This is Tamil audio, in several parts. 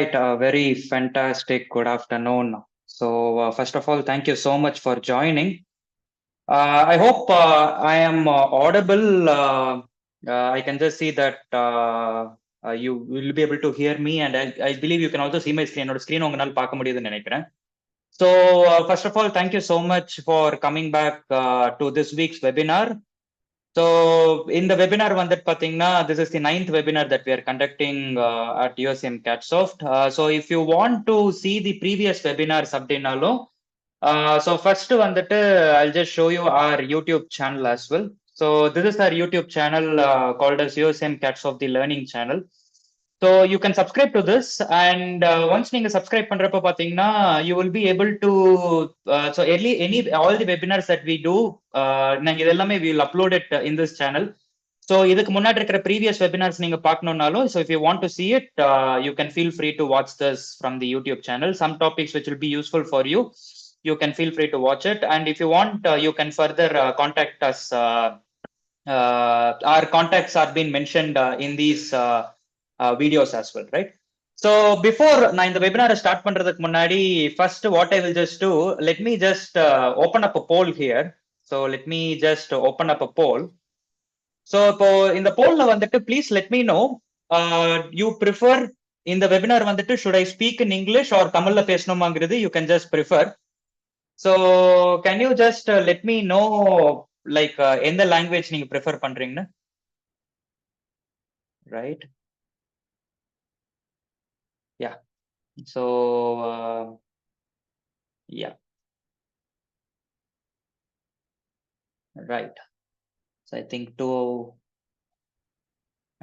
Right, very fantastic. Good afternoon. So, first of all, thank you so much for joining. I hope I am audible. I can just see that you will be able to hear me, and I believe you can also see my screen. என்னோட screen உங்களால பார்க்க முடியுதுன்னு நினைக்கிறேன். So, first of all, thank you so much for coming back to this week's webinar. So in the webinar வந்துட்டு பாத்தீங்கன்னா this is the 9th webinar that we are conducting at USM CatSoft. So if you want to see the previous webinars அப்படின்னாலும் so first வந்துட்டு I'll just show you our YouTube channel as well. So this is our YouTube channel called as USM CatSoft the Learning Channel. So you can subscribe to this, and once நீங்க subscribe பண்றப்ப பாத்தீங்கன்னா you will be able to so any all the webinars that we do நாங்க இது எல்லாமே we will upload it in this channel. So இதுக்கு முன்னாடி இருக்கிற previous webinars நீங்க பார்க்கணும்னாலும், so if you want to see it, you can feel free to watch this from the YouTube channel. Some topics which will be useful for you, you can feel free to watch it, and if you want, you can further contact us. Our contacts are being mentioned in these videos as well, right? So before நான் இந்த webinar start பண்றதுக்கு முன்னாடி first what I will just do, let me just open up a poll here. So let me just open up a poll. So இப்போ இந்த pollல வந்துட்டு please let me know you prefer இந்த webinar வந்துட்டு should I speak in English or தமிழ்ல பேசணுமாங்கிறது you can just prefer. So can you just let me know like எந்த language நீங்க prefer பண்றீங்கன்னு, right? Yeah. So yeah, right. So I think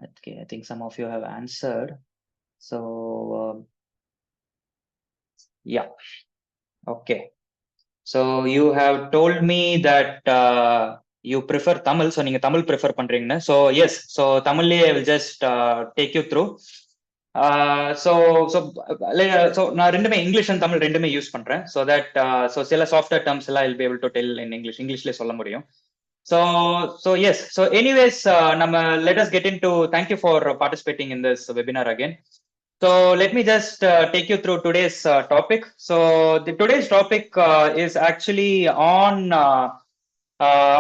okay, I think some of you have answered. So yeah, okay. So you have told me that you prefer Tamil. So நீங்க தமிழ் prefer பண்றீங்கன்னு. So yes, so தமிழ்லயே I will just take you through. So நான் ரெண்டுமே இங்கிலீஷ் அண்ட் தமிழ் ரெண்டுமே யூஸ் பண்றேன். So that so சில சாஃப்ட்வேர் டேர்ம்ஸ் எல்லாம் I'll be able to tell in English. இங்கிலீஷ்லயே சொல்ல முடியும். So yes. So anyways, let us get into. Thank you for participating in this webinar again. So let me just take you through today's topic. So today's topic is actually on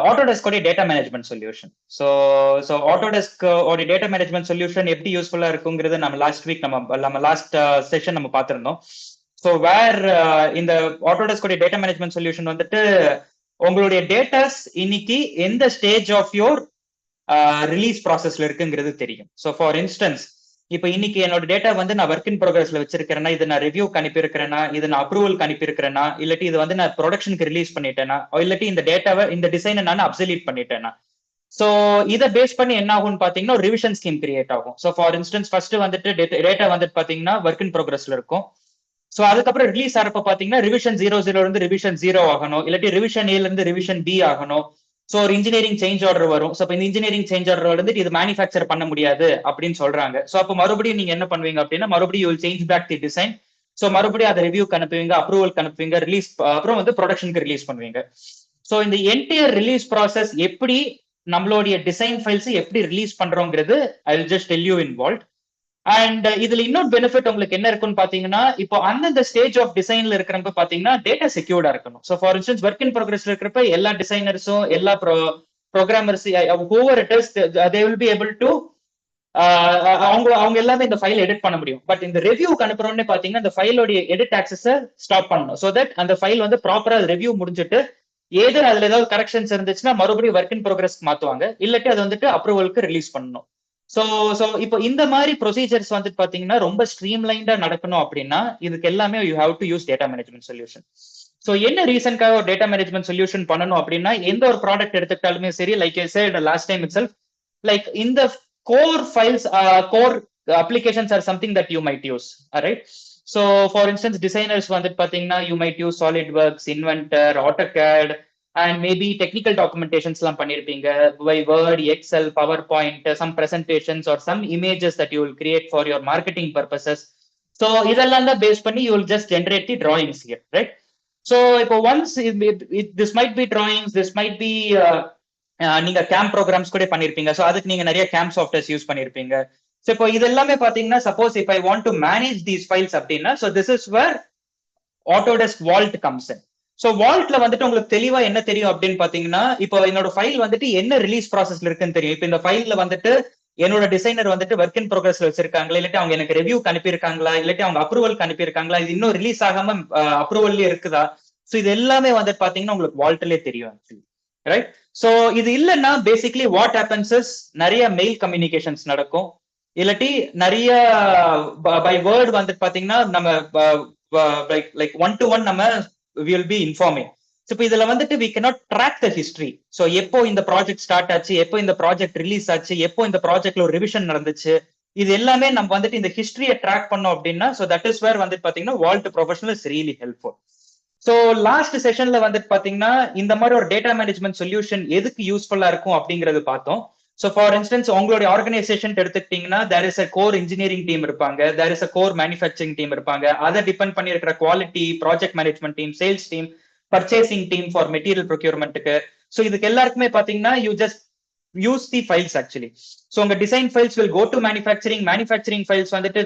Autodesk data management solution. So Autodesk data management solution எப்படி யூஸ்ஃபுல்லா இருக்குங்கிறது நம்ம last session நம்ம பார்த்திருந்தோம். So where இந்த Autodesk data management solution வந்துட்டு உங்களுடைய டேட்டாஸ் இன்னைக்கு எந்த ஸ்டேஜ் ஆஃப் யோர் ரிலீஸ் ப்ராசஸ்ல இருக்குங்கிறது தெரியும். ஸோ ஃபார் இன்ஸ்டன்ஸ் இப்போ இன்னைக்கு என்னோட டேட்டா வந்து நான் ஒர்க் இன் ப்ரோக்ரஸ்ல வச்சிருக்கிறேன்னா, இது நான் ரிவ்யூக்கு அனுப்பியிருக்கிறேன்னா, இது நான் அப்ரூவலுக்கு அனுப்பியிருக்கிறேன்னா, இல்லாட்டி இது வந்து நான் ப்ரொடக்ஷனுக்கு ரிலீஸ் பண்ணிட்டேன்னா, இல்லாட்டி இந்த டேட்டாவை இந்த டிசைனை நான் அப்சல்யூட் பண்ணிட்டேன்னா, ஸோ இதை பேஸ் பண்ணி என்ன ஆகும்னு பாத்தீங்கன்னா ஒரு ரிவிஷன் ஸ்கீம் கிரியேட் ஆகும். ஸோ ஃபார் இன்ஸ்டன்ஸ் ஃபர்ஸ்ட் வந்துட்டு டேட்டா வந்துட்டு பாத்தீங்கன்னா ஒர்க் இன் ப்ரோக்ரஸ்ல இருக்கும். சோ அதுக்கப்புறம் ரிலீஸ் ஆறப்ப பாத்தீங்கன்னா ரிவிஷன் 00 இருந்து ரிவிஷன் 0 ஆகணும், இல்லாட்டி ரிவிஷன் ஏல இருந்து ரிவிஷன் பி ஆகணும். சோ ஒரு இன்ஜினியரிங் சேஞ்ச் ஆர்டர் வரும். சோ இந்த இன்ஜினியரிங் சேஞ்ச் ஆர்டர் வந்து இது மேனுஃபேக்சர் பண்ண முடியாது அப்படின்னு சொல்றாங்க. சோ அப்ப மறுபடியும் நீங்க என்ன பண்ணுவீங்க அப்படின்னா மறுபடியும் you will change back the design. So மறுபடியும் அதை ரிவ்யூக்கு அனுப்புவீங்க, அப்ரூவல் அனுப்புவீங்க, ரிலீஸ் அப்புறம் வந்து ப்ரொடக்ஷனுக்கு ரிலீஸ் பண்ணுவீங்க. சோ இந்த என்டையர் ரிலீஸ் ப்ராசஸ் எப்படி நம்மளுடைய டிசைன் ஃபைல்ஸ் எப்படி ரிலீஸ் பண்றோங்கிறது I will just tell you involve. And இதுல இன்னொரு பெனிஃபிட் உங்களுக்கு என்ன இருக்குன்னு பாத்தீங்கன்னா, இப்போ அந்தந்த ஸ்டேஜ் ஆஃப் டிசைன்ல இருக்கிறப்ப பாத்தீங்கன்னா டேட்டா செக்யூர்டா இருக்கணும். So for instance work in ப்ரோக்ரஸ்ல இருக்கிறப்ப எல்லா டிசைனர்ஸும் எல்லா programmers whoever it is they will be able to அவங்க எல்லாமே இந்த ஃபைல் எடிட் பண்ண முடியும். பட் இந்த ரிவ்யூக்கு அனுப்புறோம்னு பாத்தீங்கன்னா இந்த ஃபைலோட எடிட் ஆக்சஸ ஸ்டாப் பண்ணணும். ஸோ தட் அந்த ஃபைல் வந்து ப்ராப்பரா ரிவ்யூ முடிஞ்சிட்டு ஏதோ அதுல ஏதாவது கரெக்ஷன்ஸ் இருந்துச்சுன்னா மறுபடியும் ஒர்க் இன் ப்ரோக்ரஸ்க்கு மாத்துவாங்க, இல்லாட்டி அது வந்துட்டு அப்ரூவலுக்கு ரிலீஸ் பண்ணணும். சோ இப்போ இந்த மாதிரி ப்ரொசீஜர்ஸ் வந்துட்டு பாத்தீங்கன்னா ரொம்ப ஸ்ட்ரீம்லைன்டா நடக்கணும் அப்படின்னா இதுக்கு எல்லாமே you have to use data management solution. So என்ன ரீசன்க்காக ஒரு டேட்டா மேனேஜ்மெண்ட் சொல்யூஷன் பண்ணணும் அப்படின்னா, எந்த ஒரு ப்ராடக்ட் எடுத்துக்கிட்டாலுமே சரி, like I said last time itself, like இந்த core files core applications are something that you might use, right? So for instance designers வந்துட்டு பாத்தீங்கன்னா you might use SolidWorks, Inventor, AutoCAD, and maybe technical documentations எல்லாம் பண்ணிருப்பீங்க by Word, Excel, PowerPoint, some presentations or some images that you will create for your marketing purposes. So இதெல்லாம் தான் பேஸ் பண்ணி you will just generate the drawings here, right? So இப்போ once this might be drawings, this might be நீங்க கேம் ப்ரோக்ராம்ஸ் கூட பண்ணிருப்பீங்க. ஸோ அதுக்கு நீங்க நிறைய கேம் சாஃப்ட்வேர்ஸ் யூஸ் பண்ணிருப்பீங்க. ஸோ இப்போ இது எல்லாமே பாத்தீங்கன்னா suppose if I want to manage these files அப்படின்னா, so this is where Autodesk Vault comes in. So வால்ட்ல வந்துட்டு உங்களுக்கு தெளிவா என்ன தெரியும் அப்படின்னு பாத்தீங்கன்னா, இப்போ என்னோட ஃபைல் வந்துட்டு என்ன ரிலீஸ் ப்ராசஸ்ல இருக்குன்னு தெரியும். இப்போ இந்த ஃபைல்ல வந்துட்டு என்னோட டிசைனர் வந்துட்டு ஒர்க் இன் ப்ரோக்ரஸ்ல வச்சிருக்காங்களா, இல்லாட்டி அவங்க எனக்கு ரிவ்யூ அனுப்பியிருக்காங்களா, இல்லாட்டி அவங்க அப்ரூவல் அனுப்பியிருக்காங்களா, இது இன்னும் ரிலீஸ் ஆகாம அப்ரூவல்லே இருக்குதா. ஸோ இது எல்லாமே வந்துட்டு பாத்தீங்கன்னா உங்களுக்கு வால்ட்லயே தெரியும் ஆக்சுவலி, ரைட். ஸோ இது இல்லைன்னா பேசிக்லி வாட் ஹேப்பன்ஸ் இஸ் நிறைய மெயில் கம்யூனிகேஷன்ஸ் நடக்கும், இல்லாட்டி நிறைய பை வேர்ட் வந்துட்டு பாத்தீங்கன்னா நம்ம லைக் ஒன் டு ஒன் நம்ம வில் பி இன்ஃபார்மிங். ஸோ இப்போ இதுல வந்துட்டு we cannot track the history. So எப்போ இந்த ப்ராஜெக்ட் ஸ்டார்ட் ஆச்சு, எப்போ இந்த ப்ராஜெக்ட் ரிலீஸ் ஆச்சு, எப்போ இந்த ப்ராஜெக்ட்ல ஒரு ரிவிஷன் நடந்துச்சு, இது எல்லாமே நம்ம வந்துட்டு இந்த ஹிஸ்டரியை ட்ராக் பண்ணோம் அப்படின்னா, ஸோ தட் இஸ் வேர் வந்துட்டு பாத்தீங்கன்னா vault professional is really helpful. So last செஷன்ல வந்துட்டு பாத்தீங்கன்னா இந்த மாதிரி ஒரு டேட்டா மேனேஜ்மெண்ட் சொல்யூஷன் எதுக்கு யூஸ்ஃபுல்லா இருக்கும் அப்படிங்கறது பார்த்தோம். ஸோ ஃபார் இன்ஸ்டன்ஸ் உங்களுடைய ஆர்கனைசேஷன் எடுத்துக்கிட்டீங்கன்னா there is a core engineering team இருப்பாங்க, there is a core manufacturing team இருப்பாங்க, அதை டிபெண்ட் பண்ணி இருக்கிற quality, project management team, sales team, purchasing team for material ப்ரொக்யூர்மெண்ட்டுக்கு. ஸோ இதுக்கு எல்லாருக்குமே பாத்தீங்கன்னா you just use the files actually. So உங்க design files will go to manufacturing files வந்துட்டு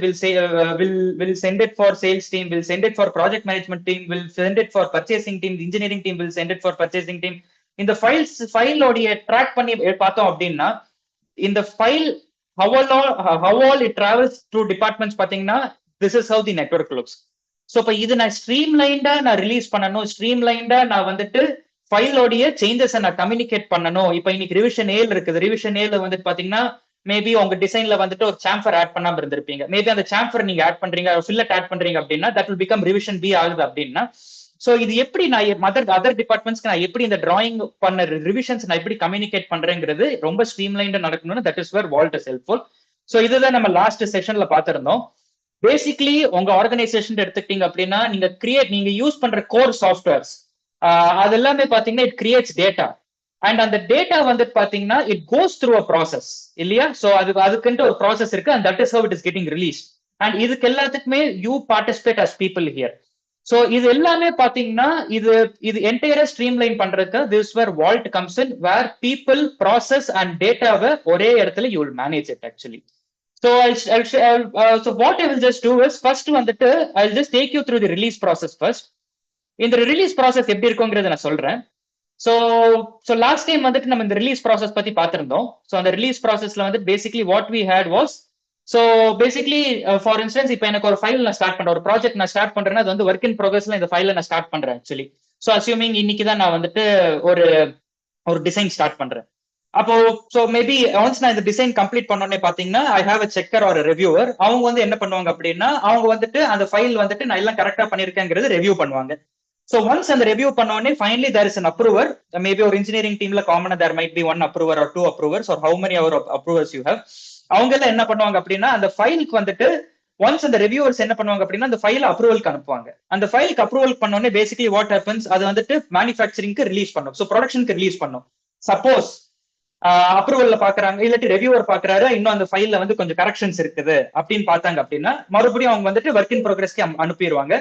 will send it for sales team, will send it for project management team, will send it for purchasing team, the engineering team will send it for purchasing team. இந்த ஃபைல் ஓடைய ட்ராக் பண்ணி பார்த்தோம் அப்படின்னா இந்த file how all it travels through departments பாத்தீங்கன்னா this is how the network looks. So இப்போ இது நான் ஸ்ட்ரீம்லைண்டா நான் ரிலீஸ் பண்ணணும், ஸ்ட்ரீம்லைண்டா நான் வந்துட்டு ஃபைலோடைய சேஞ்சஸ் நான் கம்யூனிகேட் பண்ணணும். இப்போ இன்னைக்கு ரிவிஷன் ஏல் இருக்குது, ரிவிஷன் ஏல வந்துட்டு பாத்தீங்கன்னா மேபி உங்க டிசைன்ல வந்துட்டு ஒரு சாம்பர் ஆட் பண்ணாம இருந்திருப்பீங்க, மேபி அந்த சாம்பர் நீங்க ஆட் பண்றீங்க, ஃபில்லட் ஆட் பண்றீங்க அப்படின்னா that will become revision B ஆகுது அப்படின்னா, ஸோ இது எப்படி நான் அதர் டிபார்ட்மெண்ட்ஸ்க்கு நான் எப்படி இந்த டிராயிங் பண்ண ரிவிஷன்ஸ் நான் எப்படி கம்யூனிகேட் பண்றேங்கிறது ரொம்ப ஸ்ட்ரீம்லைண்டா நடக்கணும்னு that is where vault is helpful. So இதுதான் நம்ம லாஸ்ட் செஷன்ல பார்த்திருந்தோம். பேசிக்லி உங்க ஆர்கனைசேஷன் எடுத்துக்கிட்டீங்க அப்படின்னா நீங்க யூஸ் பண்ற கோர் சாஃப்ட்வேர்ஸ் அது எல்லாமே பாத்தீங்கன்னா இட் கிரியேட்ஸ் டேட்டா, அண்ட் அந்த டேட்டா வந்துட்டு பாத்தீங்கன்னா it goes through a process இல்லையா. ஸோ அதுக்குன்ட்டு ஒரு ப்ராசஸ் இருக்கு, and that is how it is getting release, and இதுக்கு எல்லாத்துக்குமே you participate as people here. So இது எல்லாமே பாத்தீங்கன்னா இது என்டையரா ஸ்ட்ரீம்லைன் பண்றதுக்கு this where vault comes in, where people, process and டேட்டாவை ஒரே இடத்துல you will manage it actually. So so what I will just do is first வந்துட்டு I'll just take you through the release process first. இந்த ரிலீஸ் ப்ராசஸ் எப்படி இருக்குங்கிறத நான் சொல்றேன். ஸோ லாஸ்ட் டைம் வந்துட்டு நம்ம இந்த ரிலீஸ் ப்ராசஸ் பத்தி பார்த்திருந்தோம். ஸோ அந்த ரிலீஸ் ப்ராசஸ்ல வந்து basically what we had was, so basically for instance இப்போ எனக்கு ஒரு ஃபைல் நான் ஸ்டார்ட் பண்றேன், ஒரு ப்ராஜெக்ட் நான் ஸ்டார்ட் பண்றேன்னா அது வந்து ஒர்க் இன் ப்ரோக்ரஸ்ல இந்த ஃபைல நான் ஸ்டார்ட் பண்றேன் ஆக்சுவலி. ஸோ அஸ்யூமிங் இன்னைக்கு தான் நான் வந்துட்டு ஒரு டிசைன் ஸ்டார்ட் பண்றேன். அப்போ ஸோ மேபி ஒன்ஸ் நான் இந்த டிசைன் கம்ப்ளீட் பண்ணோடனே பாத்தீங்கன்னா I have a checker or reviewer. அவங்க வந்து என்ன பண்ணுவாங்க அப்படின்னா அவங்க வந்துட்டு அந்த ஃபைல் வந்துட்டு நான் எல்லாம் கரெக்டா பண்ணிருக்கேங்கிறது ரிவ்யூ பண்ணுவாங்க. So once அந்த ரிவ்யூ பண்ணோடனே finally there is an approver, maybe ஒரு இன்ஜினியரிங் டீம்ல காமனா there might be one approver or two approvers or how many other approvers you have. அவங்க எல்லாம் என்ன பண்ணுவாங்க அப்படின்னா அந்த ஃபைலுக்கு வந்துட்டு ஒன்ஸ் அந்த ரிவ்யூவர்ஸ் என்ன பண்ணுவாங்க அப்படின்னா அந்த ஃபைல் அப்ரூவலுக்கு அனுப்புவாங்க. அந்த ஃபைலுக்கு அப்ரூவல் பண்ணோடனே பேசிக்கலி வாட் ஹேப்பன்ஸ், அது வந்துட்டு மேனுஃபேக்சரிங்க்கு ரிலீஸ் பண்ணும், ஸோ ப்ரொடக்ஷனுக்கு ரிலீஸ் பண்ணும். சப்போஸ் அப்ரூவல்ல பாக்குறாங்க இல்லாட்டி ரிவ்யூவர் பாக்குறாரு இன்னும் அந்த ஃபைல்ல வந்து கொஞ்சம் கரெக்ஷன்ஸ் இருக்குது அப்படின்னு பார்த்தாங்க அப்படின்னா மறுபடியும் அவங்க வந்துட்டு ஒர்க் இன் ப்ரோக்ரஸ்க்கு அனுப்பிடுவாங்க.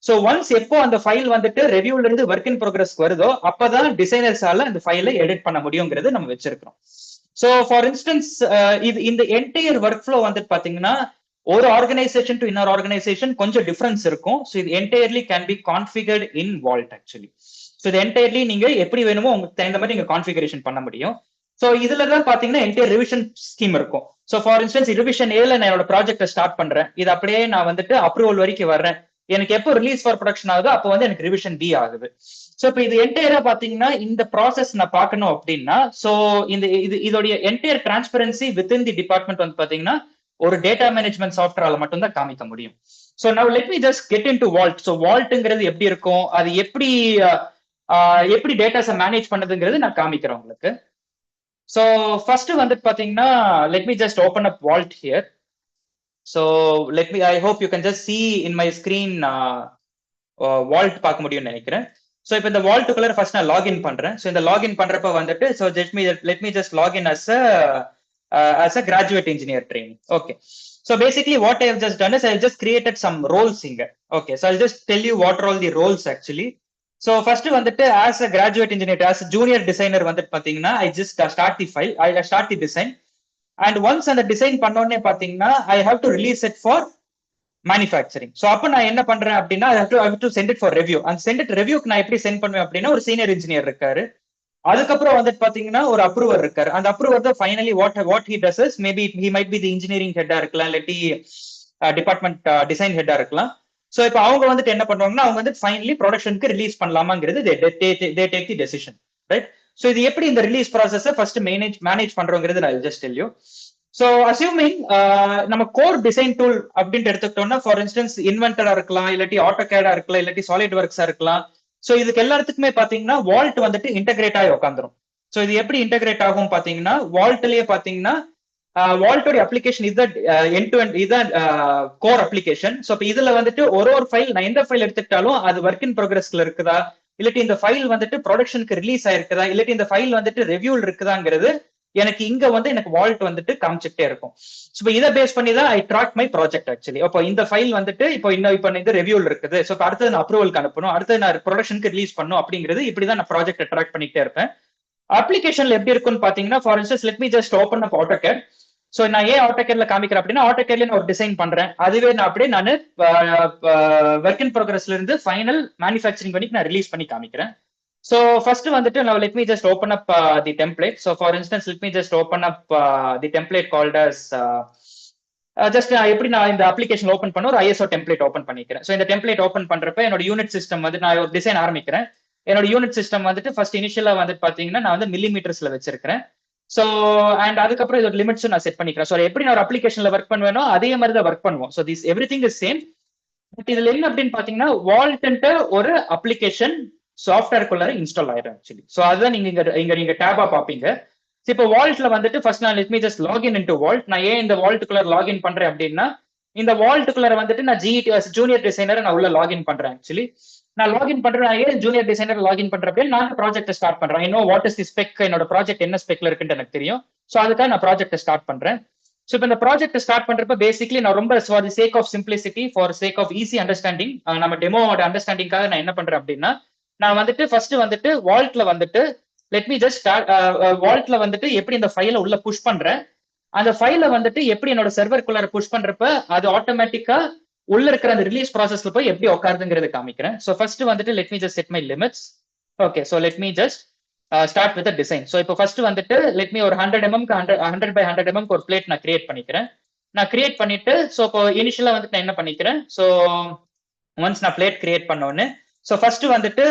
ஸோ ஒன்ஸ் எப்போ அந்த ஃபைல் வந்துட்டு ரிவ்யூல இருந்து ஒர்க் இன் ப்ரோக்ரஸ் வருதோ அப்பதான் டிசைனர்ஸால அந்த ஃபைலை எடிட் பண்ண முடியுங்கிறது நம்ம வச்சிருக்கிறோம். ஸோ ஃபார் இன்ஸ்டன்ஸ் இது இந்த என்டையர் ஒர்க் ஃப்ளோ வந்துட்டு பாத்தீங்கன்னா ஒரு ஆர்கனைசேஷன் டு இன்னொரு ஆர்கனைசேஷன் கொஞ்சம் டிஃபரன்ஸ் இருக்கும். ஸோ இது entirely can be configured in vault actually. So இது என்டையர்லி நீங்க எப்படி வேணுமோ உங்களுக்கு தகுந்த மாதிரி நீங்க கான்ஃபிகரேஷன் பண்ண முடியும். ஸோ இதுலதான் பாத்தீங்கன்னா என்டையர் ரிவிஷன் ஸ்கீம் இருக்கும். ஸோ ஃபார் இன்ஸ்டன்ஸ் ரிவிஷன் ஏல நான் என்னோட ப்ராஜெக்டை ஸ்டார்ட் பண்றேன், இது அப்படியே நான் வந்துட்டு அப்ரூவல் வரைக்கும் வர்றேன், எனக்கு எப்போ ரிலீஸ் ஃபார் ப்ரொடக்ஷன் ஆகுதோ அப்போ வந்து எனக்கு ரிவிஷன் பி ஆகுது. ஸோ இப்போ இது என்டையரா பாத்தீங்கன்னா இந்த ப்ராசஸ் நான் பார்க்கணும் அப்படின்னா ஸோ இதோடைய என்டையர் டிரான்ஸ்பரன்சி வித்தின் தி டிபார்ட்மெண்ட் வந்து பாத்தீங்கன்னா ஒரு டேட்டா மேனேஜ்மெண்ட் சாஃப்ட்வேரால மட்டும் தான் காமிக்க முடியும். So now let me just get into vault. So வால்ட்ங்கிறது எப்படி இருக்கும், அது எப்படி டேட்டாஸை மேனேஜ் பண்ணதுங்கிறது நான் காமிக்கிறேன் உங்களுக்கு. ஸோ ஃபர்ஸ்ட் வந்துட்டு பாத்தீங்கன்னா let me just open up vault here. So I hope you can just see in my screen vault பார்க்க முடியும்னு நினைக்கிறேன். ஸோ இப்போ இந்த வால்ட்டுக்குள்ள ஃபர்ஸ்ட் நான் லாகின் பண்றேன். ஸோ இந்த லாகின் பண்றப்ப வந்துட்டு so let me just log in as a graduate engineer training. Okay. So basically what I have just done is I have just created some roles here. Okay. So I'll just tell you what are all the roles actually. So first வந்துட்டு as a graduate engineer, as a junior designer வந்துட்டு பாத்தீங்கன்னா I just start the file, I start the design. And once அந்த டிசைன் பண்ணோடனே பாத்தீங்கன்னா I have to release it for manufacturing. So அப்போ நான் என்ன பண்றேன் அப்படின்னா I have to send it for review. அந்த சென்ட் இட் ரிவ்யூக்கு நான் எப்படி சென்ட் பண்ணுவேன் அப்படின்னா ஒரு சீனியர் இன்ஜினியர் இருக்காரு, அதுக்கப்புறம் வந்துட்டு பாத்தீங்கன்னா ஒரு அப்ரூவர் இருக்காரு. அந்த அப்ரூவர் தான் finally what he does is maybe he might be the engineering ஹெட்டா இருக்கலாம், இல்லாட்டி டிபார்ட்மெண்ட் டிசைன் ஹெட்டா இருக்கலாம். ஸோ இப்போ அவங்க வந்துட்டு என்ன பண்ணுவாங்கன்னா அவங்க வந்து ஃபைனலி ப்ரொடக்ஷனுக்கு ரிலீஸ் பண்ணலாமாங்கிறது they take the decision, right? So இது எப்படி இந்த ரிலீஸ் ப்ராசஸை ஃபர்ஸ்ட் மேனேஜ் பண்றோங்கிறது நான் just tell you. So assuming நம்ம கோர் டிசைன் டூல் அப்படின்ட்டு எடுத்துக்கிட்டோம்னா ஃபார் இன்ஸ்டன்ஸ் இன்வென்டரா இருக்கலாம், இல்லாட்டி ஆட்டோகேடா இருக்கலாம், இல்லாட்டி சாலிட் ஒர்க்ஸா இருக்கலாம். ஸோ இதுக்கு எல்லாத்துக்குமே பாத்தீங்கன்னா வால்ட் வந்துட்டு இன்டகிரேட் ஆகி உட்காந்துரும். ஸோ இது எப்படி இன்டகிரேட் ஆகும் பாத்தீங்கன்னா வால்ட்லயே பாத்தீங்கன்னா வால்ட்டோட அப்ளிகேஷன் இதுதான் எண்ட் டு எண்ட், இதுதான் கோர் அப்ளிகேஷன். ஸோ இப்போ இதுல வந்துட்டு ஒரு ஃபைல் நான் எந்த ஃபைல் எடுத்துக்கிட்டாலும் அது ஒர்க் இன் ப்ரோக்ரஸ்ல இருக்குதா, இல்லாட்டி இந்த ஃபைல் வந்துட்டு ப்ரொடக்ஷனுக்கு ரிலீஸ் ஆயிருக்குதா, இல்லாட்டி இந்த ஃபைல் வந்துட்டு ரிவ்யூல் இருக்குதாங்கிறது எனக்கு இங்க வந்து எனக்கு வால்ட் வந்துட்டு காமிச்சுட்டே இருக்கும். ஸோ இதை பேஸ் பண்ணி தான் ஐ ட்ராக் மை ப்ராஜெக்ட் ஆக்சுவலி. இப்போ இந்த ஃபைல் வந்துட்டு இப்போ இந்த ரிவ்யூல் இருக்குது, ஸோ அடுத்தது நான் அப்ரூவலுக்கு அனுப்பணும், அடுத்தது நான் ப்ரொடக்ஷனுக்கு ரிலீஸ் பண்ணணும் அப்படிங்கிறது இப்படிதான் நான் ப்ராஜெக்ட் ட்ராக் பண்ணிட்டே இருப்பேன். அப்ளிகேஷன்ல எப்படி இருக்கும்னு பாத்தீங்கன்னா for instance let me just open up AutoCAD. So நான் ஏன் ஆட்டோகேட்ல காமிக்கிறேன் அப்படின்னா ஆட்டோகேட்ல நான் ஒரு டிசைன் பண்றேன், அதுவே நான் அப்படியே நான் ஒர்க் இன் ப்ரோக்ரஸ்ல இருந்து ஃபைனல் மேனுஃபேக்சரிங் பண்ணி நான் ரிலீஸ் பண்ணி காமிக்கிறேன். So first வந்துட்டு now let me just open up the template. So for instance let me just open up the template called as just எப்படி நான் இந்த அப்ளிகேஷன் ஓபன் பண்ண ஒரு ISO டெம்ப்ளேட் ஓபன் பண்ணிக்கிறேன். ஸோ இந்த டெம்ப்ளேட் ஓபன் பண்றப்ப என்னோட யூனிட் சிஸ்டம் வந்து நான் ஒரு டிசைன் ஆரம்பிக்கிறேன். என்னோட யூனிட் சிஸ்டம் வந்துட்டு ஃபர்ஸ்ட் இனிஷியலா வந்துட்டு பாத்தீங்கன்னா நான் வந்து மில்லிமீட்டர்ஸ்ல வச்சிருக்கிறேன். ஸோ அண்ட் அதுக்கப்புறம் இதோட லிமிட்ஸும் நான் செட் பண்ணிக்கிறேன். ஸோ எப்படி நான் ஒரு அப்ளிகேஷன்ல ஒர்க் பண்ணுவேனோ அதே மாதிரி தான் ஒர்க் பண்ணுவோம். So this everything is same. But இதுல என்ன அப்படின்னு பாத்தீங்கன்னா வால்ட்ன்ட்டு ஒரு அப்ளிகேஷன் சாஃப்ட்வேர்க்குள்ளார இன்ஸ்டால் ஆயிடும் ஆக்சுவலி. ஸோ அதுதான் நீங்க டேபா பாப்பீங்க. இப்போ வால்ட்ல வந்துட்டு ஃபர்ஸ்ட் நான் let me just login into vault. நான் ஏன் இந்த வால்ட்டுக்குள்ள லாகின் பண்றேன் அப்படின்னா இந்த வால்ட்டுக்குள்ள வந்துட்டு நான் ஜூனியர் டிசைனர் நான் உள்ள லாகின் பண்றேன் ஆக்சுவலி. நான் லாகின் பண்றேன், ஏன் ஜூனியர் டிசைனர் லாகின் பண்றேன் அப்படின்னு நான் ப்ராஜெக்ட் ஸ்டார்ட் பண்றேன். இன்னும் வாட் இஸ் தி ஸ்பெக், என்னோட ப்ராஜெக்ட் என்ன ஸ்பெக்ல இருக்குன்னு எனக்கு தெரியும். ஸோ அதுக்காக நான் ப்ராஜெக்ட் ஸ்டார்ட் பண்றேன். ஸோ இப்போ இந்த ப்ராஜெக்ட் ஸ்டார்ட் பண்றப்ப பேசிக்லி நான் ரொம்ப for the sake of simplicity, for sake of easy understanding, நம்ம டெமோவோட அண்டர்ஸ்டாண்டிங்காக நான் என்ன பண்றேன் அப்படின்னா நான் வந்துட்டு ஃபர்ஸ்ட் வந்துட்டு வால்ட்ல வந்துட்டு லெட் மீ ஜஸ்ட் வால்ட்ல வந்துட்டு எப்படி இந்த ஃபைலை உள்ள புஷ் பண்றேன், அந்த ஃபைலை வந்துட்டு எப்படி என்னோட சர்வருக்குள்ளார புஷ் பண்றப்ப அது ஆட்டோமேட்டிக்கா உள்ள இருக்கிற அந்த ரிலீஸ் ப்ராசஸ்ல போய் எப்படி உட்காருதுங்கிறது காமிக்கிறேன். ஸோ ஃபர்ஸ்ட் வந்துட்டு let me just set my limits. Okay, so let me just start with design. So இப்போ ஃபர்ஸ்ட் வந்துட்டு லெட் மீ ஒரு 100 mm 100 by 100 mm ஒரு பிளேட் நான் கிரியேட் பண்ணிக்கிறேன். நான் கிரியேட் பண்ணிட்டு ஸோ இப்போ இனிஷியலா வந்துட்டு நான் என்ன பண்ணிக்கிறேன், ஸோ ஒன்ஸ் நான் பிளேட் கிரியேட் பண்ணோன்னு ஸோ ஃபர்ஸ்ட் வந்துட்டு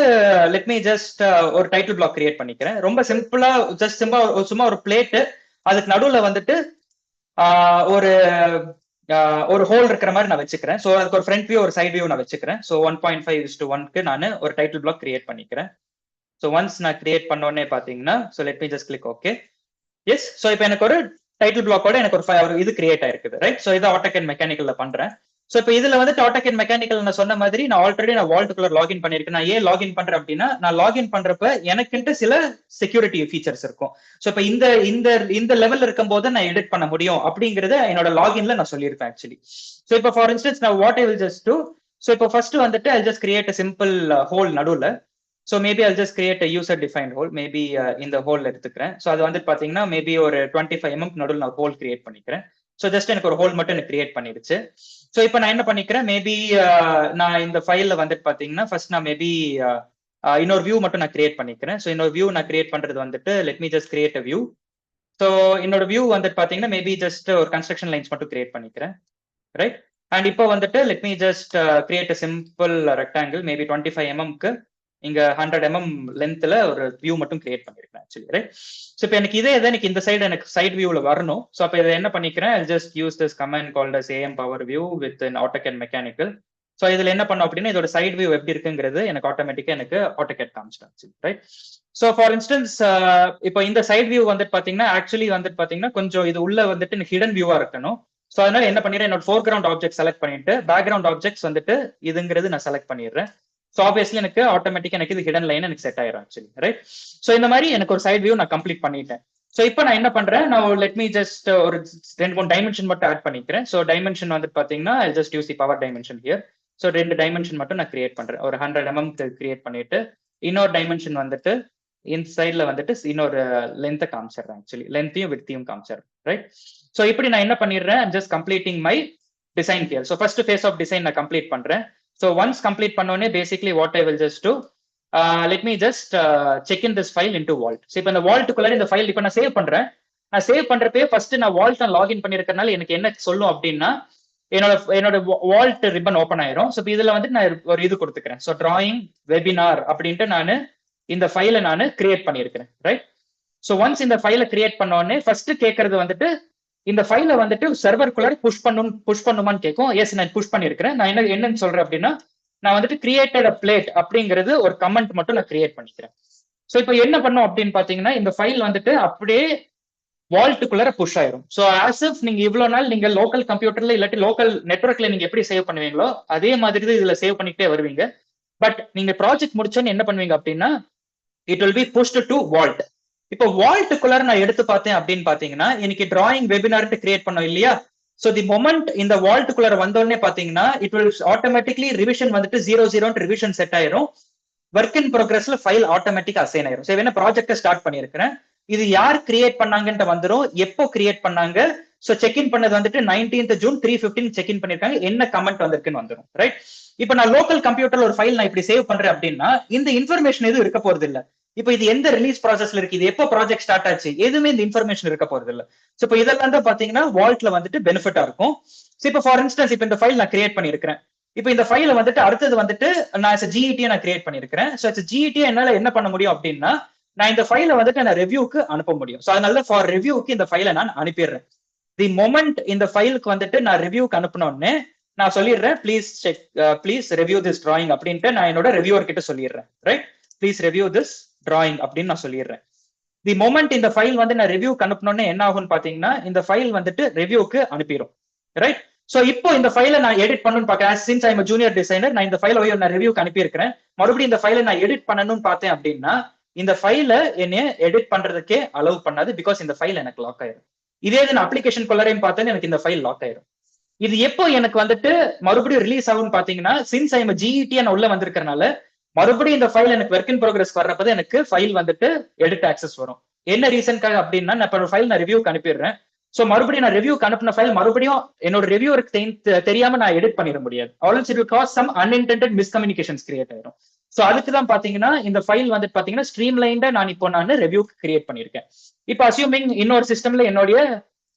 லெட் மீ ஜஸ்ட் ஒரு டைட்டில் பிளாக் கிரியேட் பண்ணிக்கிறேன். ரொம்ப சிம்பிளா ஜஸ்ட் சும்மா ஒரு பிளேட்டு, அதுக்கு நடுவில் வந்துட்டு ஒரு ஹோல் இருக்கிற மாதிரி நான் வச்சுக்கிறேன். ஸோ அதுக்கு ஒரு ஃப்ரண்ட் வியூ ஒரு சைட் வியூ நான் வச்சுக்கிறேன். ஸோ 1.5:1 நான் ஒரு டைட்டில் பிளாக் கிரியேட் பண்ணிக்கிறேன். ஸோ ஒன்ஸ் நான் கிரியேட் பண்ணோடனே பார்த்தீங்கன்னா so let me just click okay. Yes, so இப்போ எனக்கு ஒரு டைட்டில் பிளாக்கோட எனக்கு ஒரு இது கிரியேட் ஆயிருக்குது, ரைட்? ஸோ இதை ஆட்டோகேட் மெக்கானிக்கல்ல பண்றேன். ஸோ இப்போ இதுல வந்துட்டு ஆட்டோகேட் மெக்கானிக்கல் நான் சொன்ன மாதிரி நான் ஆல்ரெடி நான் வால்ட்டுக்குள்ள லாகின் பண்ணிருக்கேன். நான் ஏன் லாகின் பண்றேன் அப்படின்னா நான் லாகின் பண்றப்ப எனக்குன்ட்டு சில செக்யூரிட்டி ஃபீச்சர்ஸ் இருக்கும். ஸோ இப்போ இந்த லெவல்ல இருக்கும் போது நான் எடிட் பண்ண முடியும் அப்படிங்கறத என்னோட லாகின்ல நான் சொல்லியிருப்பேன் ஆக்சுவலி. ஸோ இப்போ ஃபார் இன்ஸ்டன்ஸ் நான் what I will just do, so இப்போ ஃபர்ஸ்ட் வந்துட்டு I just create a simple hole நடுவில். So maybe I just create a user defined hole, maybe இந்த ஹோல் எடுத்துக்கிறேன். ஸோ அது வந்துட்டு பாத்தீங்கன்னா மேபி ஒரு 25 mm நடுவில் நான் ஹோல் கிரியேட் பண்ணிக்கிறேன். ஸோ ஜஸ்ட் எனக்கு ஒரு ஹோல் மட்டும் எனக்கு கிரியேட் பண்ணிடுச்சு. ஸோ இப்போ நான் என்ன பண்ணிக்கிறேன், மேபி நான் இந்த ஃபைல்ல வந்துட்டு பாத்தீங்கன்னா ஃபர்ஸ்ட் நான் மேபி இன்னொரு வியூ மட்டும் நான் கிரியேட் பண்ணிக்கிறேன். ஸோ இன்னொரு வியூ நான் கிரியேட் பண்றது வந்துட்டு let me just create a view. So என்னோட வியூ வந்துட்டு பாத்தீங்கன்னா மேபி ஜஸ்ட் ஒரு கன்ஸ்ட்ரக்ஷன் லைன்ஸ் மட்டும் கிரியேட் பண்ணிக்கிறேன், ரைட்? அண்ட் இப்போ வந்துட்டு let me just create a simple rectangle, maybe 25 mm இங்க 100 mm லென்த்ல ஒரு வியூ மட்டும் கிரியேட் பண்ணிருக்கேன் ஆக்சுவலி, ரைட்? ஸோ இப்போ எனக்கு எனக்கு இந்த சைடு எனக்கு சைட் வியூல வரணும். ஸோ அப்போ இதை என்ன பண்ணிக்கிறேன், I just use this command called as AM power view with AutoCAD mechanical. So இதுல என்ன பண்ணும் அப்படின்னா இதோட சைட் வியூ எப்படி இருக்குங்கிறது எனக்கு ஆட்டோமேட்டிக்கா எனக்கு ஆட்டோகேட் காமிச்சிட்டாச்சு, ரைட்? ஸோ ஃபார் இன்ஸ்டன்ஸ் இப்போ இந்த சைட் வியூ வந்துட்டு பாத்தீங்கன்னா ஆக்சுவலி வந்துட்டு பாத்தீங்கன்னா கொஞ்சம் இது உள்ள வந்துட்டு ஹிடன் வியூவா இருக்கணும். ஸோ அதனால என்ன பண்ணிடுறேன், என்னோட ஃபோர்கிரவுண்ட் ஆப்ஜெக்ட் செலக்ட் பண்ணிட்டு பேக்ரவுண்ட் ஆப்ஜெக்ட்ஸ் வந்துட்டு இதுங்கிறது நான் செலக்ட் பண்ணிடுறேன். ஸோ ஆப்வியஸ்லி எனக்கு ஆட்டோமேட்டிக்கா எனக்கு இது ஹிடன் லைன் எனக்கு செட் ஆயிரும் ஆக்சுவலி, ரைட்? ஸோ இந்த மாதிரி எனக்கு ஒரு சைட் வியூ நான் கம்ப்ளீட் பண்ணிட்டேன். ஸோ இப்போ நான் என்ன பண்றேன், நான் லெட் மீ ஜஸ்ட் ஒரு 2-3 டைமென்ஷன் மட்டும் ஆட் பண்ணிக்கிறேன். ஸோ டைமென்ஷன் வந்துட்டு பாத்தீங்கன்னா ஐ just use the power dimension here. So 2 dimension மட்டும் நான் கிரியேட் பண்றேன். ஒரு 100 mm கிரியேட் பண்ணிட்டு இன்னொரு டைமென்ஷன் வந்துட்டு இந்த சைட்ல வந்துட்டு இன்னொரு லென்த்தை காமிச்சிடுறேன் ஆக்சுவலி, லென்த்தையும் விட்த்தையும் காமிச்சிடுறேன், ரைட்? ஸோ இப்படி நான் என்ன பண்ணிடுறேன், I'm just completing my design here. So first phase of design நான் கம்ப்ளீட் பண்றேன். ஸோ ஒன்ஸ் கம்ப்ளீட் பண்ணோடனே basically what I will just do let me just check in this file into vault. So இப்போ இந்த வால்ட்டுக்குள்ள இந்த ஃபைல் இப்போ நான் சேவ் பண்றேன். நான் சேவ் பண்றப்பே ஃபர்ஸ்ட் நான் வால்ட் நான் லாகின் பண்ணிருக்கனால எனக்கு என்ன சொல்லும் அப்படின்னா, என்னோட வால்ட் ரிப்பன் ஓப்பன் ஆயிரும். ஸோ இதுல வந்து நான் ஒரு இது கொடுத்துக்கிறேன். ஸோ டிராயிங் வெபினார் அப்படின்ட்டு நான் இந்த ஃபைலை நான் கிரியேட் பண்ணியிருக்கிறேன். ரைட்? ஸோ ஒன்ஸ் இந்த ஃபைலை கிரியேட் பண்ண உடனே ஃபர்ஸ்ட் கேட்கறது வந்துட்டு இந்த ஃபைலை வந்துட்டு சர்வருக்குள்ள புஷ் பண்ணுமான்னு கேட்கும். எஸ், நான் புஷ் பண்ணிருக்கிறேன். நான் என்னன்னு சொல்றேன் அப்படின்னா, நான் வந்துட்டு கிரியேட்டட் அ பிளேட் அப்படிங்கிறது ஒரு கமெண்ட் மட்டும் நான் கிரியேட் பண்ணிக்கிறேன். ஸோ இப்போ என்ன பண்ணும் அப்படின்னு பாத்தீங்கன்னா, இந்த ஃபைல் வந்துட்டு அப்படியே வால்ட்டுக்குள்ள புஷ் ஆயிரும். ஸோ ஆஸ் இஃப் நீங்க இவ்வளவு நாள் நீங்க லோக்கல் கம்ப்யூட்டர்ல இல்லாட்டி லோக்கல் நெட்ஒர்க்ல நீங்க எப்படி சேவ் பண்ணுவீங்களோ அதே மாதிரி தான் இதுல சேவ் பண்ணிக்கிட்டே வருவீங்க. பட் நீங்க ப்ராஜெக்ட் முடிச்சோன்னு என்ன பண்ணுவீங்க அப்படின்னா, it will be pushed to vault. இப்போ வால்ட்டுக்குள்ளார நான் எடுத்து பார்த்தேன் அப்படின்னு பாத்தீங்கன்னா, இன்னைக்கு டிராயிங் வெபினார்ட்டு கிரியேட் பண்ணோம் இல்லையா? ஸோ தி மொமெண்ட் இந்த வால்ட்டுக்குள்ளார வந்தோடனே பாத்தீங்கன்னா, இட் வில் ஆட்டோமேட்டிக்லி ரிவிஷன் வந்துட்டு 0 ரிவிஷன் செட் ஆயிரும். ஒர்க் இன் ப்ரோக்ரஸ்ல ஃபைல் ஆட்டோமேட்டிக்கா அசைன் ஆயிரும். ஸோ என்ன ப்ராஜெக்டை ஸ்டார்ட் பண்ணிருக்கிறேன். இது யார் கிரியேட் பண்ணாங்கன்ட்டு வந்துடும், எப்போ கிரியேட் பண்ணாங்க. ஸோ செக்இன் பண்ணது வந்துட்டு 19th June 3:15 செக்இன் பண்ணிருக்காங்க, என்ன கமெண்ட் வந்திருக்குன்னு வந்துடும். ரைட்? இப்போ நான் லோக்கல் கம்ப்யூட்டர்ல ஒரு ஃபைல் நான் இப்படி சேவ் பண்றேன் அப்படின்னா இந்த இன்ஃபர்மேஷன் எதுவும் இருக்க போறது இல்ல. இப்போ இது எந்த ரிலீஸ் ப்ராசஸ்ல இருக்கு, இது எப்போ ப்ராஜெக்ட் ஸ்டார்ட் ஆச்சு, எதுவுமே இந்த இன்ஃபர்மேஷன் இருக்க போறது இல்ல. ஸோ இப்போ இதெல்லாம் தான் பாத்தீங்கன்னா வால்ட்ல வந்துட்டு பெனிஃபிட்டா இருக்கும். ஸோ இப்போ ஃபார் இன்ஸ்டன்ஸ் இப்போ இந்த ஃபைல் நான் கிரியேட் பண்ணிருக்கிறேன். இப்போ இந்த ஃபைல வந்துட்டு அடுத்தது வந்துட்டு நான் ஜிஇடியை நான் கிரியேட் பண்ணிருக்கிறேன். ஸோ ஜிஇடியை என்னால என்ன பண்ண முடியும் அப்படின்னா, நான் இந்த ஃபைலை வந்துட்டு நான் ரிவ்யூக்கு அனுப்ப முடியும். ஸோ அதனால ஃபார் ரிவ்யூக்கு இந்த ஃபைலை நான் அனுப்பிடுறேன். தி மொமெண்ட் இந்த ஃபைலுக்கு வந்துட்டு நான் ரிவ்யூக்கு அனுப்பினோடனே நான் சொல்லிடுறேன், please check, please review this drawing அப்படின்ட்டு நான் என்னோட ரிவ்யூவர் கிட்ட சொல்லிடுறேன். Right? Please review this drawing அப்படின்னு நான் சொல்லிடுறேன். தி மொமெண்ட் இந்த ஃபைல் வந்து நான் ரிவ்யூக்கு அனுப்பினோடனே என்ன ஆகும்னு பாத்தீங்கன்னா, இந்த ஃபைல் வந்துட்டு ரிவ்யூக்கு அனுப்பிடும். ரைட்? சோ இப்போ இந்த ஃபைலை நான் எடிட் பண்ணணும்னு பாக்கிறேன். Since I am junior designer, நான் இந்த ஃபைலை நான் ரிவ்யூக்கு அனுப்பியிருக்கிறேன். மறுபடியும் இந்த ஃபைலை நான் எடிட் பண்ணணும்னு பார்த்தேன் அப்படின்னா இந்த ஃபைலை என்னைய எடிட் பண்றதுக்கே அலோவ் பண்ணாது. பிகாஸ் இந்த ஃபைல் எனக்கு லாக் ஆயிரும். இதே இது நான் அப்ளிகேஷன் கொள்ளரையும் பார்த்தேன்னு எனக்கு இந்த ஃபைல் லாக் ஆயிரும். இது எப்போ எனக்கு வந்துட்டு மறுபடியும் ரிலீஸ் ஆகும்னு பாத்தீங்கன்னா, சின்ஸ் ஐ எம் ஜிஇடி நான் உள்ள வந்திருக்கனால மறுபடியும் இந்த ஃபைல் எனக்கு ஒர்க் இன் ப்ரோக்ரஸ் வர்றப்பதான் எனக்கு ஃபைல் வந்துட்டு எடிட் ஆக்சஸ் வரும். என்ன ரீசன்காக அப்படின்னா, நான் இப்போ ஃபைல் நான் ரிவ்யூக்கு அனுப்பிடுறேன். சோ மறுபடியும் நான் ரிவ்யூக்கு அனுப்பின ஃபைல் மறுபடியும் என்னோட ரிவ்யூருக்கு தெரியாம நான் எடிட் பண்ணிட முடியாது. Also it will cause some unintended miscommunications create ஆயிரும். சோ அதுக்கு தான் பாத்தீங்கன்னா இந்த ஃபைல் வந்துட்டு பாத்தீங்கன்னா ஸ்ட்ரீம்லைன்டா நான் ரிவ்யூக்கு கிரியேட் பண்ணிருக்கேன். இப்போ அசியூமிங் இன்னொரு சிஸ்டம்ல என்னுடைய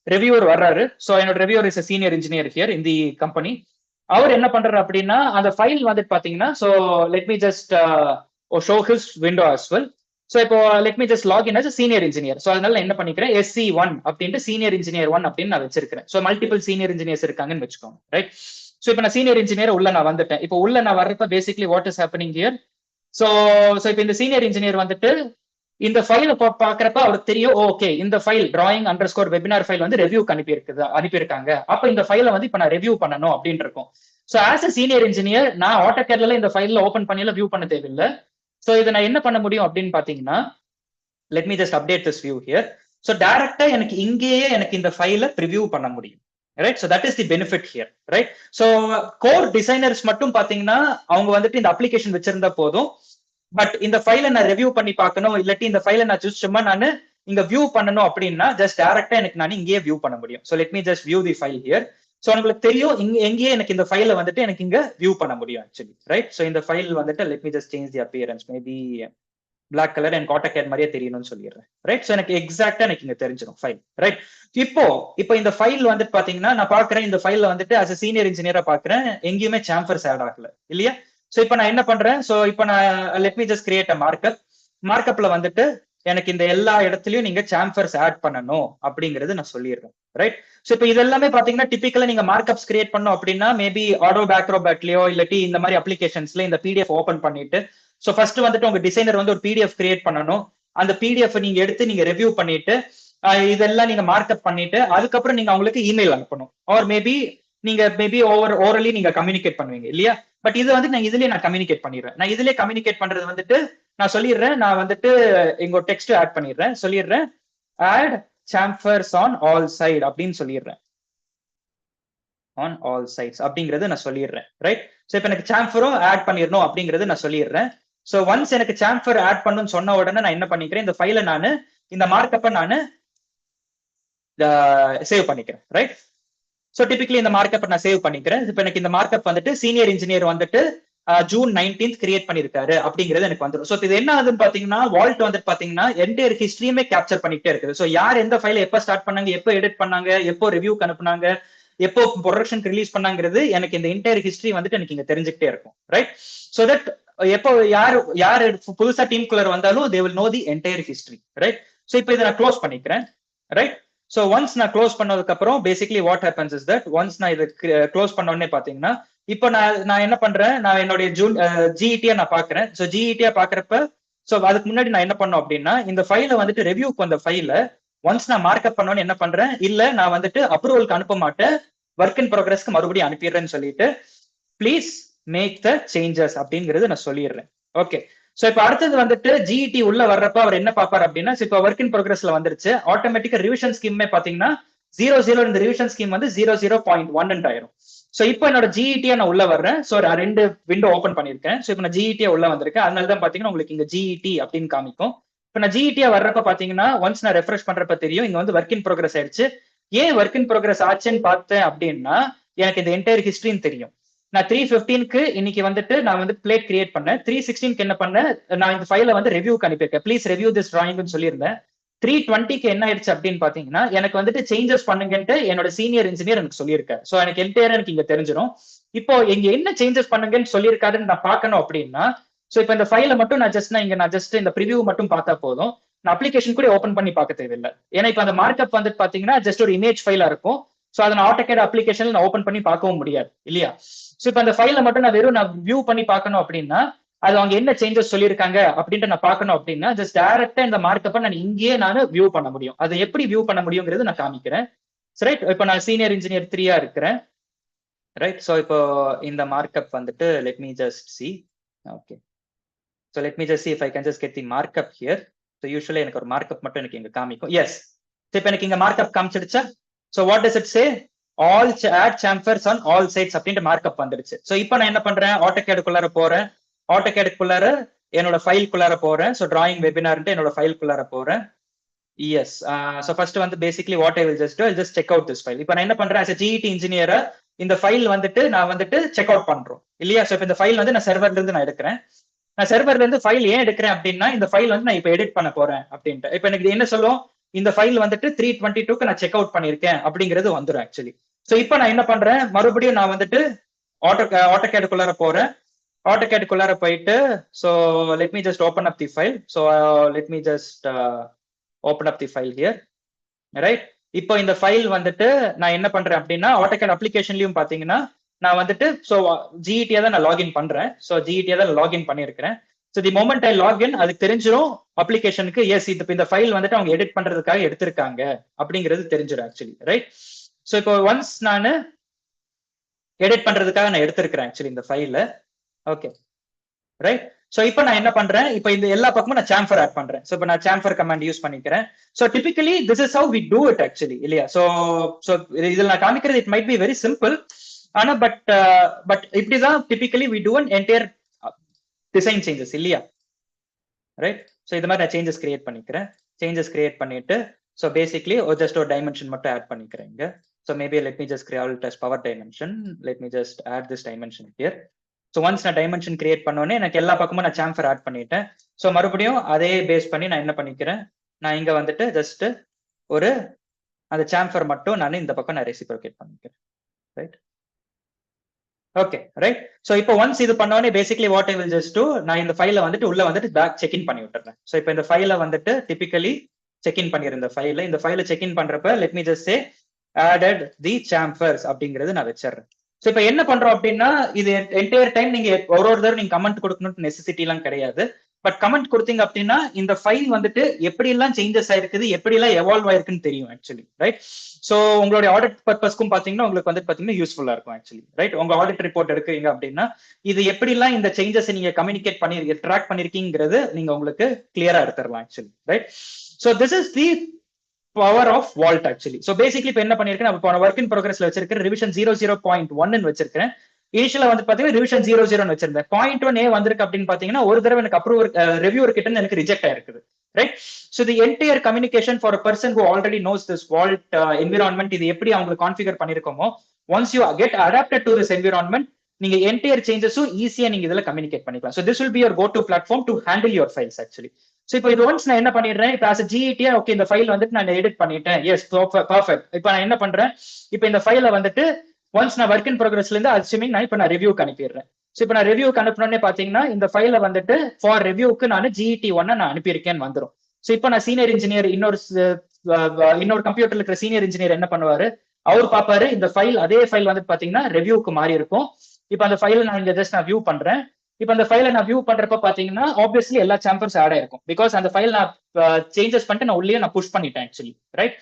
ரிவ்யூவர் வர்றாரு. சோ என்னோட reviewer is senior engineer here in the company. அவர் என்ன பண்றாரு அப்படின்னா, அந்த ஃபைல் வந்துட்டு பாத்தீங்கன்னா, so let me just show his window as well. So இப்போ let me just login as senior engineer. So அதனால என்ன பண்ணிக்கிறேன், SC1 அப்படின்ட்டு சீனியர் இன்ஜினியர் 1 அப்படின்னு நான் வச்சிருக்கேன். சோ மல்டிபிள் சீனியர் இன்ஜினியர்ஸ் இருக்காங்கன்னு வச்சுக்கோங்க. ரைட்? சோ இப்போ நான் சீனியர் இன்ஜினியர் உள்ள நான் வந்துட்டேன். இப்போ உள்ள நான் வர்றப்ப basically what is happening here. So இப்போ இந்த சீனியர் இன்ஜினியர் வந்துட்டு இந்த ஃபைலை பாக்குறப்ப அவருக்கு தெரியும், ஓகே இந்த file drawing underscore webinar file வந்து ரிவ்யூக்கு அனுப்பியிருக்காங்க. அப்ப இந்த ஃபைலை வந்து இப்ப நான் ரிவ்யூ பண்ணணும் அப்படின்னு இருக்கும். So as a senior engineer நான் ஆட்டோகேட்ல இந்த ஃபைல்ல ஓபன் பண்ணி வியூ பண்ண தேவையில்லை. சோ இதை நான் என்ன பண்ண முடியும் அப்படின்னு பாத்தீங்கன்னா, let me just update this view here. So டைரக்டா எனக்கு இங்கேயே எனக்கு இந்த ஃபைலை ப்ரிவியூ பண்ண முடியும். Right? So that is the benefit here. Right? So core designers மட்டும் பாத்தீங்கன்னா அவங்க வந்துட்டு இந்த அப்ளிகேஷன் வச்சிருந்தா போதும். பட் இந்த ஃபைலை நான் ரிவ்யூ பண்ணி பார்க்கணும், இல்லாட்டி இந்த ஃபைலை நான் ஜஸ்ட் சும்மா நான் இங்க வியூ பண்ணணும் அப்படின்னா ஜஸ்ட் டைரக்டா எனக்கு நான் இங்கேயே வியூ பண்ண முடியும். So let me just view the file here. So உங்களுக்கு தெரியும் எங்கேயே எனக்கு இந்த ஃபைலை வந்துட்டு எனக்கு இங்க வியூ பண்ண முடியும் ஆக்சுவலி. ரைட்? சோ இந்த ஃபைல் வந்துட்டு let me just change the appearance, maybe black colour எனக்கு AutoCAD மாதிரியே தெரியணும்னு சொல்லிடுறேன். ரைட்? சோ எனக்கு எக்ஸாக்டா எனக்கு இங்க தெரிஞ்சிடும் ஃபைல். ரைட்? இப்போ இந்த ஃபைல் வந்துட்டு பாத்தீங்கன்னா நான் பாக்குறேன், இந்த ஃபைல்ல வந்துட்டு as a சீனியர் இன்ஜினியரா பாக்குறேன், எங்கேயுமே சாம்பர்ஸ் ஆட் ஆகல இல்லையா? சோ இப்போ நான் என்ன பண்றேன், சோ இப்போ நான் let me just create a markup. மார்க்அப்ல வந்துட்டு எனக்கு இந்த எல்லா இடத்துலயும் நீங்க சாம்பர்ஸ் ஆட் பண்ணணும் அப்படிங்கறது நான் சொல்லிடுறேன். ரைட்? சோ இப்போ இது எல்லாமே பாத்தீங்கன்னா டிபிக்கலா நீங்க மார்க்அப்ஸ் கிரியேட் பண்ணணும் அப்படின்னா மேபி ஆடோப் அக்ரோபாட்லயோ இல்லாட்டி இந்த மாதிரி அப்ளிகேஷன்ஸ்ல இந்த PDF ஓபன் பண்ணிட்டு, சோ ஃபர்ஸ்ட் வந்துட்டு உங்க டிசைனர் வந்து ஒரு PDF கிரியேட் பண்ணணும். அந்த PDF நீங்க எடுத்து நீங்க ரிவ்யூ பண்ணிட்டு இதெல்லாம் நீங்க மார்க்அப் பண்ணிட்டு அதுக்கப்புறம் நீங்க அவங்களுக்கு இமெயில் அனுப்பணும். ஆர் மேபி ஓவரலி நீங்க கம்யூனிகேட் பண்ணுவீங்க இல்லையா? பட் இது வந்து நான் இதுலயே நான் கம்யூனிகேட் பண்ணிடுறேன். நான் இதுலயே கம்யூனிகேட் பண்றது வந்துட்டு நான் சொல்லிடுறேன், நான் வந்துட்டு இங்க டெக்ஸ்ட் ஆட் பண்ணிடுறேன். சொல்லிடுறேன் add chamfers on all side அப்படின்னு சொல்லிடுறேன். ஆன் ஆல் சைட்ஸ் அப்படிங்கறது நான் சொல்லிடுறேன். ரைட்? சோ இப்போ எனக்கு சாம்பரும் ஆட் பண்ணிடணும் அப்படிங்கறது நான் சொல்லிடுறேன். சோ ஒன்ஸ் எனக்கு சாம்பர் ஆட் பண்ணணும்னு சொன்ன உடனே நான் என்ன பண்ணிக்கிறேன், இந்த ஃபைலை நான் இந்த மார்க்கப்பை நான் சேவ் பண்ணிக்கிறேன், ரைட்? ஸோ டிபிக்கலி இந்த மார்க்கப் நான் சேவ் பண்ணிக்கிறேன். இப்போ எனக்கு இந்த மார்க்கப் வந்துட்டு சீனியர் இன்ஜினியர் வந்துட்டு ஜூன் 19th கிரியேட் பண்ணிருக்காரு அப்படிங்கிறது எனக்கு வந்துடும். ஸோ இது என்ன ஆகுதுன்னு பாத்தீங்கன்னா, வால்ட் வந்துட்டு பாத்தீங்கன்னா என்டையர் ஹிஸ்டரியுமே கேப்சர் பண்ணிட்டே இருக்குது. ஸோ யார் எந்த ஃபைல எப்போ ஸ்டார்ட் பண்ணாங்க, எப்போ எடிட் பண்ணாங்க, எப்போ ரிவ்யூக்கு அனுப்புனாங்க, எப்போ ப்ரொடக்ஷன் ரிலீஸ் பண்ணாங்கிறது எனக்கு இந்த என்டையர் ஹிஸ்டரி வந்துட்டு எனக்கு இங்க தெரிஞ்சுக்கிட்டே இருக்கும், ரைட்? ஸோ தட் எப்போ யார் புதுசா டீம் குள்ளர் வந்தாலும் they will know the entire history, right? So இப்போ இதை நான் க்ளோஸ் பண்ணிக்கிறேன், ரைட்? ஸோ ஒன்ஸ் நான் க்ளோஸ் பண்ணதுக்கு அப்புறம் basically what happens is that once நான் இதை க்ளோஸ் பண்ண உடனே பாத்தீங்கன்னா, இப்போ நான் என்ன பண்றேன், நான் என்னுடைய ஜிஇடியா நான் பாக்குறேன். ஸோ ஜிஇடியா பாக்குறப்ப ஸோ அதுக்கு முன்னாடி நான் என்ன பண்ணோம் அப்படின்னா, இந்த ஃபைல வந்துட்டு ரிவ்யூக்கு வந்த ஃபைல ஒன்ஸ் நான் மார்க்அப் பண்ணோன்னு என்ன பண்றேன், இல்ல நான் வந்துட்டு அப்ரூவலுக்கு அனுப்ப மாட்டேன், ஒர்க் இன் ப்ரோக்ரஸ்க்கு மறுபடியும் அனுப்பிடுறேன்னு சொல்லிட்டு ப்ளீஸ் மேக் த சேஞ்சஸ் அப்படிங்கிறது நான் சொல்லிடுறேன். ஓகே, சோ இப்போ அடுத்தது வந்துட்டு ஜிஇடி உள்ள வர்றப்ப அவர் என்ன பாப்பார் அப்படின்னா, இப்போ ஒர்க் இன் ப்ரோக்ரஸ்ல வந்துருச்சு, ஆட்டோமேட்டிக்கா ரிவிஷன் ஸ்கீமே பாத்தீங்கன்னா 00 இந்த ரிவிஷன் ஸ்கீம் வந்து 00.1 ஆயிரும். சோ இப்போ என்னோட ஜிஇடியா நான் உள்ள வர்றேன். சோ ரெண்டு விண்டோ ஓபன் பண்ணிருக்கேன். சோ இப்போ நான் ஜிஇடியா உள்ள வந்திருக்கேன். அதனால தான் பாத்தீங்கன்னா உங்களுக்கு இங்க ஜிஇடி அப்படின்னு காமிக்கும். இப்போ நான் ஜிஇடியா வர்றப்ப பாத்தீங்கன்னா ஒன்ஸ் நான் ரெஃப்ரெஷ் பண்றப்ப தெரியும் இங்க வந்து ஒர்க் இன் ப்ரோக்ரஸ் ஆயிடுச்சு. ஏன் ஒர்க் இன் ப்ரோக்ரஸ் ஆச்சுன்னு பார்த்தேன் அப்படின்னா, எனக்கு இந்த என்டையர் ஹிஸ்டரின்னு தெரியும். நான் 3:15க்கு இன்னைக்கு வந்துட்டு நான் வந்து பிளேட் கிரியேட் பண்ணேன். 3:16க்கு என்ன பண்ணேன், நான் இந்த ஃபைல வந்து ரிவ்யூக்கு அனுப்பியிருக்கேன். ப்ளீஸ் ரிவ்யூ திஸ் டிராயிங்னு சொல்லியிருந்தேன். 3:20க்கு என்ன ஆயிடுச்சு அப்படின்னு பாத்தீங்கன்னா, எனக்கு வந்துட்டு சேஞ்சஸ் பண்ணுங்கன்ட்டு என்னோட சீனியர் இன்ஜினியர் எனக்கு சொல்லியிருக்காரு. ஸோ எனக்கு என்டையர் எனக்கு இங்க தெரிஞ்சிடும். இப்போ இங்க என்ன சேஞ்சஸ் பண்ணுங்கன்னு சொல்லியிருக்காருன்னு நான் பார்க்கணும் அப்படின்னா, ஸோ இப்போ இந்த ஃபைல மட்டும் நான் ஜஸ்ட் இந்த ப்ரிவியூ மட்டும் பார்த்தா போதும். நான் அப்ளிகேஷன் கூட ஓப்பன் பண்ணி பார்க்க தேவையில்லை. ஏன்னா இப்போ அந்த மார்க்அப் வந்துட்டு பாத்தீங்கன்னா ஜஸ்ட் ஒரு இமேஜ் ஃபைலா இருக்கும். ஸோ அதை நான் ஆட்டோகேட் அப்ளிகேஷன்ல நான் ஓப்பன் பண்ணி பார்க்கவும் முடியாது இல்லையா? ஸோ இப்போ அந்த ஃபைல மட்டும் நான் வியூ பண்ணி பார்க்கணும் அப்படின்னா, அது அவங்க என்ன சேஞ்சஸ் சொல்லியிருக்காங்க அப்படின்ட்டு நான் பார்க்கணும் அப்படின்னா, ஜஸ்ட் டைரக்டா இந்த மார்க்கப்பை நான் இங்கேயே நான் வியூ பண்ண முடியும். அதை எப்படி வியூ பண்ண முடியுங்கிறது நான் காமிக்கிறேன். ரைட், இப்போ நான் சீனியர் இன்ஜினியர் 3 இருக்கிறேன், ரைட்? ஸோ இப்போ இந்த மார்க்அப் வந்துட்டு let me just C. Okay, so let me just see if I can just get the markup here. So usually எனக்கு ஒரு மார்க்அப் மட்டும் எனக்கு இங்க காமிக்கும். எஸ், இப்போ எனக்கு இங்க மார்க்அப் காமிச்சிடுச்சா? So what does it say? All add chamfers on all sides அப்படின்ட்டு மார்க்அப் வந்துருச்சு. ஸோ இப்போ நான் என்ன பண்றேன், ஆட்டோகேடுக்குள்ளார போறேன். ஆட்டோகேடுக்குள்ளார என்னோட ஃபைல்குள்ளார போறேன். ஸோ டிராயிங் வெபினார்ன்ட்டு என்னோட ஃபைல்குள்ளார போறேன். எஸ், ஸோ ஃபர்ஸ்ட் வந்து basically what I will just check out this file. இப்போ நான் என்ன பண்றேன், as a GET இன்ஜினியரா இந்த ஃபைல் வந்துட்டு நான் வந்துட்டு செக் அவுட் பண்றோம் இல்லையா? ஸோ இப்போ இந்த ஃபைல் வந்து நான் சர்வர்ல இருந்து நான் எடுக்கிறேன். நான் சர்வர்ல இருந்து ஃபைல் ஏன் எடுக்கிறேன் அப்படின்னா, இந்த ஃபைல் வந்து நான் இப்போ எடிட் பண்ண போறேன் அப்படின்ட்டு. இப்போ எனக்கு என்ன சொல்லும், இந்த ஃபைல் வந்துட்டு 3:22க்கு நான் செக் அவுட் பண்ணிருக்கேன் அப்படிங்கிறது வந்துடும் ஆக்சுவலி. ஸோ இப்போ நான் என்ன பண்றேன், மறுபடியும் நான் வந்துட்டு ஆட்டோகேடுக்குள்ளார போறேன். ஆட்டோகேடுக்குள்ளார போயிட்டு so let me just open up the file. So let me just open up the file here, right? இப்போ இந்த ஃபைல் வந்துட்டு நான் என்ன பண்றேன் அப்படின்னா, ஆட்டோகேட் அப்ளிகேஷன்லயும் பாத்தீங்கன்னா நான் வந்துட்டு ஸோ ஜிஇடியா தான் நான் லாகின் பண்றேன். ஸோ ஜிஇடியா தான் லாகின் பண்ணியிருக்கிறேன். So the moment I login அதுக்கு தெரிஞ்சிடும் அப்ளிகேஷனுக்கு, எஸ் இந்த ஃபைல் வந்துட்டு அவங்க எடிட் பண்றதுக்காக எடுத்திருக்காங்க அப்படிங்கிறது தெரிஞ்சிடும் ஆக்சுவலி, ரைட்? ஸோ இப்போ ஒன்ஸ் நான் எடிட் பண்றதுக்காக நான் எடுத்திருக்கிறேன் ஆக்சுவலி இந்த ஃபைல. Okay, right? ஸோ இப்போ நான் என்ன பண்றேன், இப்போ இந்த எல்லா பக்கமும் நான் சாம்பர் ஆட் பண்றேன். ஸோ இப்போ நான் சாம்பர் கமாண்ட் யூஸ் பண்ணிக்கிறேன். So typically this is how we do it actually இல்லையா? ஸோ இதில் நான் காமிக்கிறது it might be very simple, ஆனா பட் இப்படிதான் typically we do an entire design changes இல்லையா? ரைட்? ஸோ இது மாதிரி நான் சேஞ்சஸ் கிரியேட் பண்ணிக்கிறேன். சேஞ்சஸ் கிரியேட் பண்ணிட்டு ஸோ பேசிக்லி ஜஸ்ட் ஒரு டைமென்ஷன் மட்டும் ஆட் பண்ணிக்கிறேன் இங்க. So maybe let me just create as power dimension. Let me just add this dimension here. So once நான் டைமென்ஷன் கிரியேட் பண்ணோன்னே எனக்கு எல்லா பக்கமும் நான் சாம்பர் ஆட் பண்ணிட்டேன். ஸோ மறுபடியும் அதே பேஸ் பண்ணி நான் என்ன பண்ணிக்கிறேன், நான் இங்க வந்துட்டு ஜஸ்ட் ஒரு அந்த சாம்பர் மட்டும் நான் இந்த பக்கம் நான் ரெசிப்ரோகேட் பண்ணிக்கிறேன், ரைட்? Okay, right? ஸோ இப்போ ஒன்ஸ் இது பண்ணோடனே basically what I will just do, நான் இந்த ஃபைலை வந்துட்டு உள்ள வந்துட்டு பேக் செக்இன் பண்ணி விட்டுறேன். ஸோ இப்போ இந்த ஃபைலை வந்துட்டு டிபிக்கலி செக்இன் பண்ணிருந்த ஃபைல இந்த ஃபைலை செக்இன் பண்றப்ப let me just say added the chamfers அப்படிங்கிறது நான் வச்சிடுறேன். ஸோ இப்போ என்ன பண்றோம் அப்படின்னா, இது என்டையர் டைம் நீங்க ஒரு தடவை நீங்க கமெண்ட் கொடுக்கணும்னு நெசசிட்டி எல்லாம் கிடையாது. பட் கமெண்ட் கொடுத்தீங்க அப்படின்னா இந்த ஃபைல் வந்துட்டு எப்படி எல்லாம் சேஞ்சஸ் ஆயிருக்குது, எப்படி எல்லாம் எவால்வ் ஆயிருக்குன்னு தெரியும் ஆக்சுவலி, ரைட்? ஸோ உங்களுடைய ஆடிட் பர்பஸ்க்கும் பாத்தீங்கன்னா உங்களுக்கு வந்து பாத்தீங்கன்னா யூஸ்ஃபுல்லா இருக்கும் ஆக்சுவலி, ரைட்? உங்க ஆடிட் ரிப்போர்ட் எடுக்கிறீங்க அப்படின்னா இது எப்படி எல்லாம் இந்த சேஞ்சஸ் நீங்க கம்யூனிகேட் பண்ணி ட்ராக் பண்ணிருக்கீங்கிறது நீங்க உங்களுக்கு கிளியரா எடுத்துடலாம் actually, right? So this is the power of vault actually. So basically இப்போ என்ன பண்ணிருக்கேன், இப்போ ஒர்க் இன் ப்ரோக்ரஸ்ல வச்சிருக்கேன் ரிவிஷன் 00.1 வச்சிருக்கேன். இனிஷியலா வந்து பாத்தீங்கன்னா ரிவிஷன் 00 வச்சிருந்தேன். 0.1 வந்திருக்கு அப்படின்னு பாத்தீங்கன்னா ஒரு தடவை எனக்கு அப்ரூவர் ரிவ்யூவர் கிட்ட எனக்கு ரிஜெக்ட் ஆயிருக்குது. right? So the entire communication for a person who already knows this Vault environment, இது எப்படி அவங்களுக்கு கான்ஃபிகர் பண்ணிருக்கோமோ, once you get adapted to this environment, நீங்க என்டையர் சேஞ்சஸும் ஈஸியா நீங்க இதுல கம்யூனிகேட் பண்ணிக்கலாம். So this will be your go to platform to handle your files actually. So இப்போ இது ஒன்ஸ் நான் என்ன பண்ணிடுறேன், இப்போ as a GET ஓகே இந்த ஃபைல் வந்துட்டு நான் எடிட் பண்ணிட்டேன், எஸ் பர்ஃபெக்ட். இப்போ நான் என்ன பண்றேன், இப்போ இந்த ஃபைலை வந்துட்டு ஒன்ஸ் நான் ஒர்க் இன் ப்ரோக்ரஸ்ல இருந்து அஸ்யூமிங் நான் இப்போ நான் ரிவ்யூக்கு அனுப்பிடுறேன். ஸோ இப்போ நான் ரிவ்யூக்கு அனுப்பினோடனே பாத்தீங்கன்னா இந்த ஃபைலை வந்துட்டு ஃபார் ரிவ்யூக்கு நான் GET1 நான் அனுப்பியிருக்கேன்னு வந்துடும். ஸோ இப்போ நான் சீனியர் இன்ஜினியர் இன்னொரு கம்ப்யூட்டர்ல இருக்கிற சீனியர் இன்ஜினியர் என்ன பண்ணுவாரு, அவர் பாப்பாரு இந்த ஃபைல் அதே ஃபைல் வந்துட்டு பாத்தீங்கன்னா ரிவ்யூக்கு மாறி இருக்கும். இப்போ அந்த ஃபைலை நான் இங்க ஜஸ்ட் நான் வியூ பண்றேன். இப்போ அந்த ஃபைலை நான் வியூ பண்றப்ப பாத்தீங்கன்னா ஆப்வியஸ்லி எல்லா சாம்பர்ஸ் ஆட் ஆயிருக்கும், பிகாஸ் அந்த ஃபைல் நான் சேஞ்சஸ் பண்ணிட்டு நான் உள்ளே நான் புஷ் பண்ணிட்டேன் ஆக்சுவலி, ரைட்?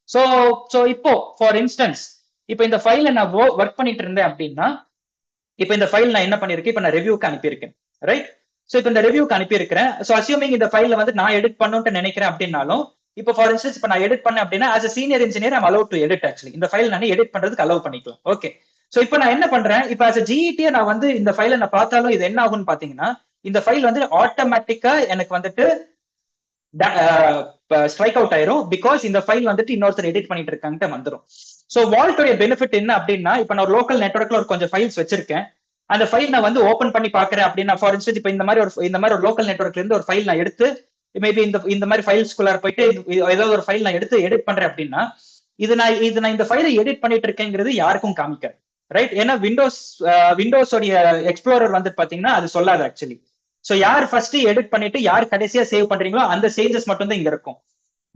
ஸோ இப்போ ஃபார் இன்ஸ்டன்ஸ் இப்போ இந்த ஃபைலை நான் ஒர்க் பண்ணிட்டு இருந்தேன் அப்படின்னா, இப்போ இந்த ஃபைல் நான் என்ன பண்ணிருக்கேன், இப்போ நான் ரிவ்யூக்கு அனுப்பியிருக்கேன், ரைட்? ஸோ இப்போ இந்த ரிவ்யூக்கு அனுப்பியிருக்கிறேன். ஸோ அசியூமிங் இந்த ஃபைல வந்து நான் எடிட் பண்ணணும்னு நினைக்கிறேன் அப்படின்னாலும், இப்போ ஃபார் இன்ஸ்டன்ஸ் இப்போ நான் எடிட் பண்ணேன் அப்படின்னா as a senior engineer I'm allow to edit actually, இந்த ஃபைல் நான் எடிட் பண்றதுக்கு அலோவ் பண்ணிக்கலாம். ஓகே, ஸோ இப்போ நான் என்ன பண்றேன், இப்போ ஆஸ் அ GET நான் வந்து இந்த ஃபைலை நான் பார்த்தாலும் இது என்ன ஆகும்னு பாத்தீங்கன்னா, இந்த ஃபைல் வந்து ஆட்டோமேட்டிக்கா எனக்கு வந்துட்டு ஸ்ட்ரைக் அவுட் ஆயிரும், பிகாஸ் இந்த ஃபைல் வந்துட்டு இன்னொருத்தர் எடிட் பண்ணிட்டு இருக்காங்க வந்துடும். ஸோ வால்ட்டோட பெனிஃபிட் என்ன அப்படின்னா, இப்போ நான் ஒரு லோக்கல் நெட்வொர்க்ல ஒரு கொஞ்சம் ஃபைல்ஸ் வச்சிருக்கேன், அந்த ஃபைல் நான் வந்து ஓப்பன் பண்ணி பாக்குறேன் அப்படின்னா, ஃபார் இன்ஸ்டன்ஸ் இப்போ இந்த மாதிரி ஒரு லோக்கல் நெட்வொர்க்ல இருந்து ஒரு ஃபைல் நான் எடுத்து மேபி இந்த மாதிரி ஃபைல்ஸ்குள்ளார போயிட்டு ஏதோ ஒரு ஃபைல் நான் எடுத்து எடிட் பண்றேன் அப்படின்னா, இது நான் இந்த ஃபைலை எடிட் பண்ணிட்டு இருக்கேங்கிறது யாருக்கும் காமிக்க, ரைட்? ஏன்னா விண்டோஸோடைய எக்ஸ்ப்ளோரர் வந்து பாத்தீங்கன்னா அது சொல்லாது ஆக்சுவலி. ஸோ யார் ஃபர்ஸ்ட் எடிட் பண்ணிட்டு யார் கடைசியா சேவ் பண்றீங்களோ அந்த சேஞ்சஸ் மட்டும் தான் இங்க இருக்கும்.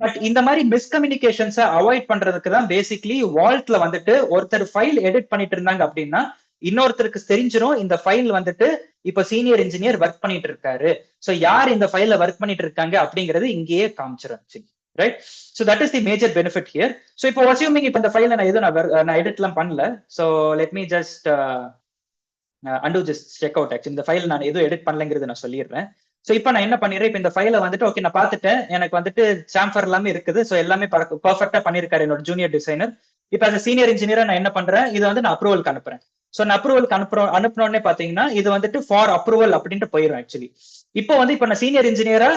பட் இந்த மாதிரி மிஸ்கம்யூனிகேஷன்ஸை அவாய்ட் பண்றதுக்கு தான் பேசிக்லி வால்ட்ல வந்துட்டு ஒருத்தர் ஃபைல் எடிட் பண்ணிட்டு இருந்தாங்க அப்படின்னா இன்னொருத்தருக்கு தெரிஞ்சிடும் இந்த ஃபைல் வந்துட்டு இப்ப சீனியர் இன்ஜினியர் ஒர்க் பண்ணிட்டு இருக்காரு, ஸோ யார் இந்த ஃபைல ஒர்க் பண்ணிட்டு இருக்காங்க அப்படிங்கிறது இங்கேயே காமிச்சிடும், right? So that is the major benefit here. So இப்போ அசியூமிங் இப்போ இந்த ஃபைல நான் எதுவும் நான் எடிட்லாம் பண்ணல, so let me just and just check out actually இந்த ஃபைல் நான் எதுவும் எடிட் பண்ணலங்கிறது நான் சொல்லிடுறேன். ஸோ இப்போ நான் என்ன பண்ணிடுறேன், இப்போ இந்த ஃபைலை வந்துட்டு ஓகே நான் பார்த்துட்டேன், எனக்கு வந்துட்டு சாம்பர் எல்லாமே இருக்குது, ஸோ எல்லாமே பர்ஃபெக்டா பண்ணிருக்காரு என்னோட ஜூனியர் டிசைனர். இப்போ அந்த சீனியர் இன்ஜினியரா நான் என்ன பண்றேன், இது வந்து நான் அப்ரூவலுக்கு அனுப்புறேன். ஸோ நான் அப்ரூவலுக்கு அனுப்பினோடனே பாத்தீங்கன்னா இது வந்துட்டு ஃபார் அப்ரூவல் அப்படின்ட்டு போயிடும் ஆக்சுவலி. இப்போ வந்து இப்போ நான் சீனியர் இன்ஜினியரா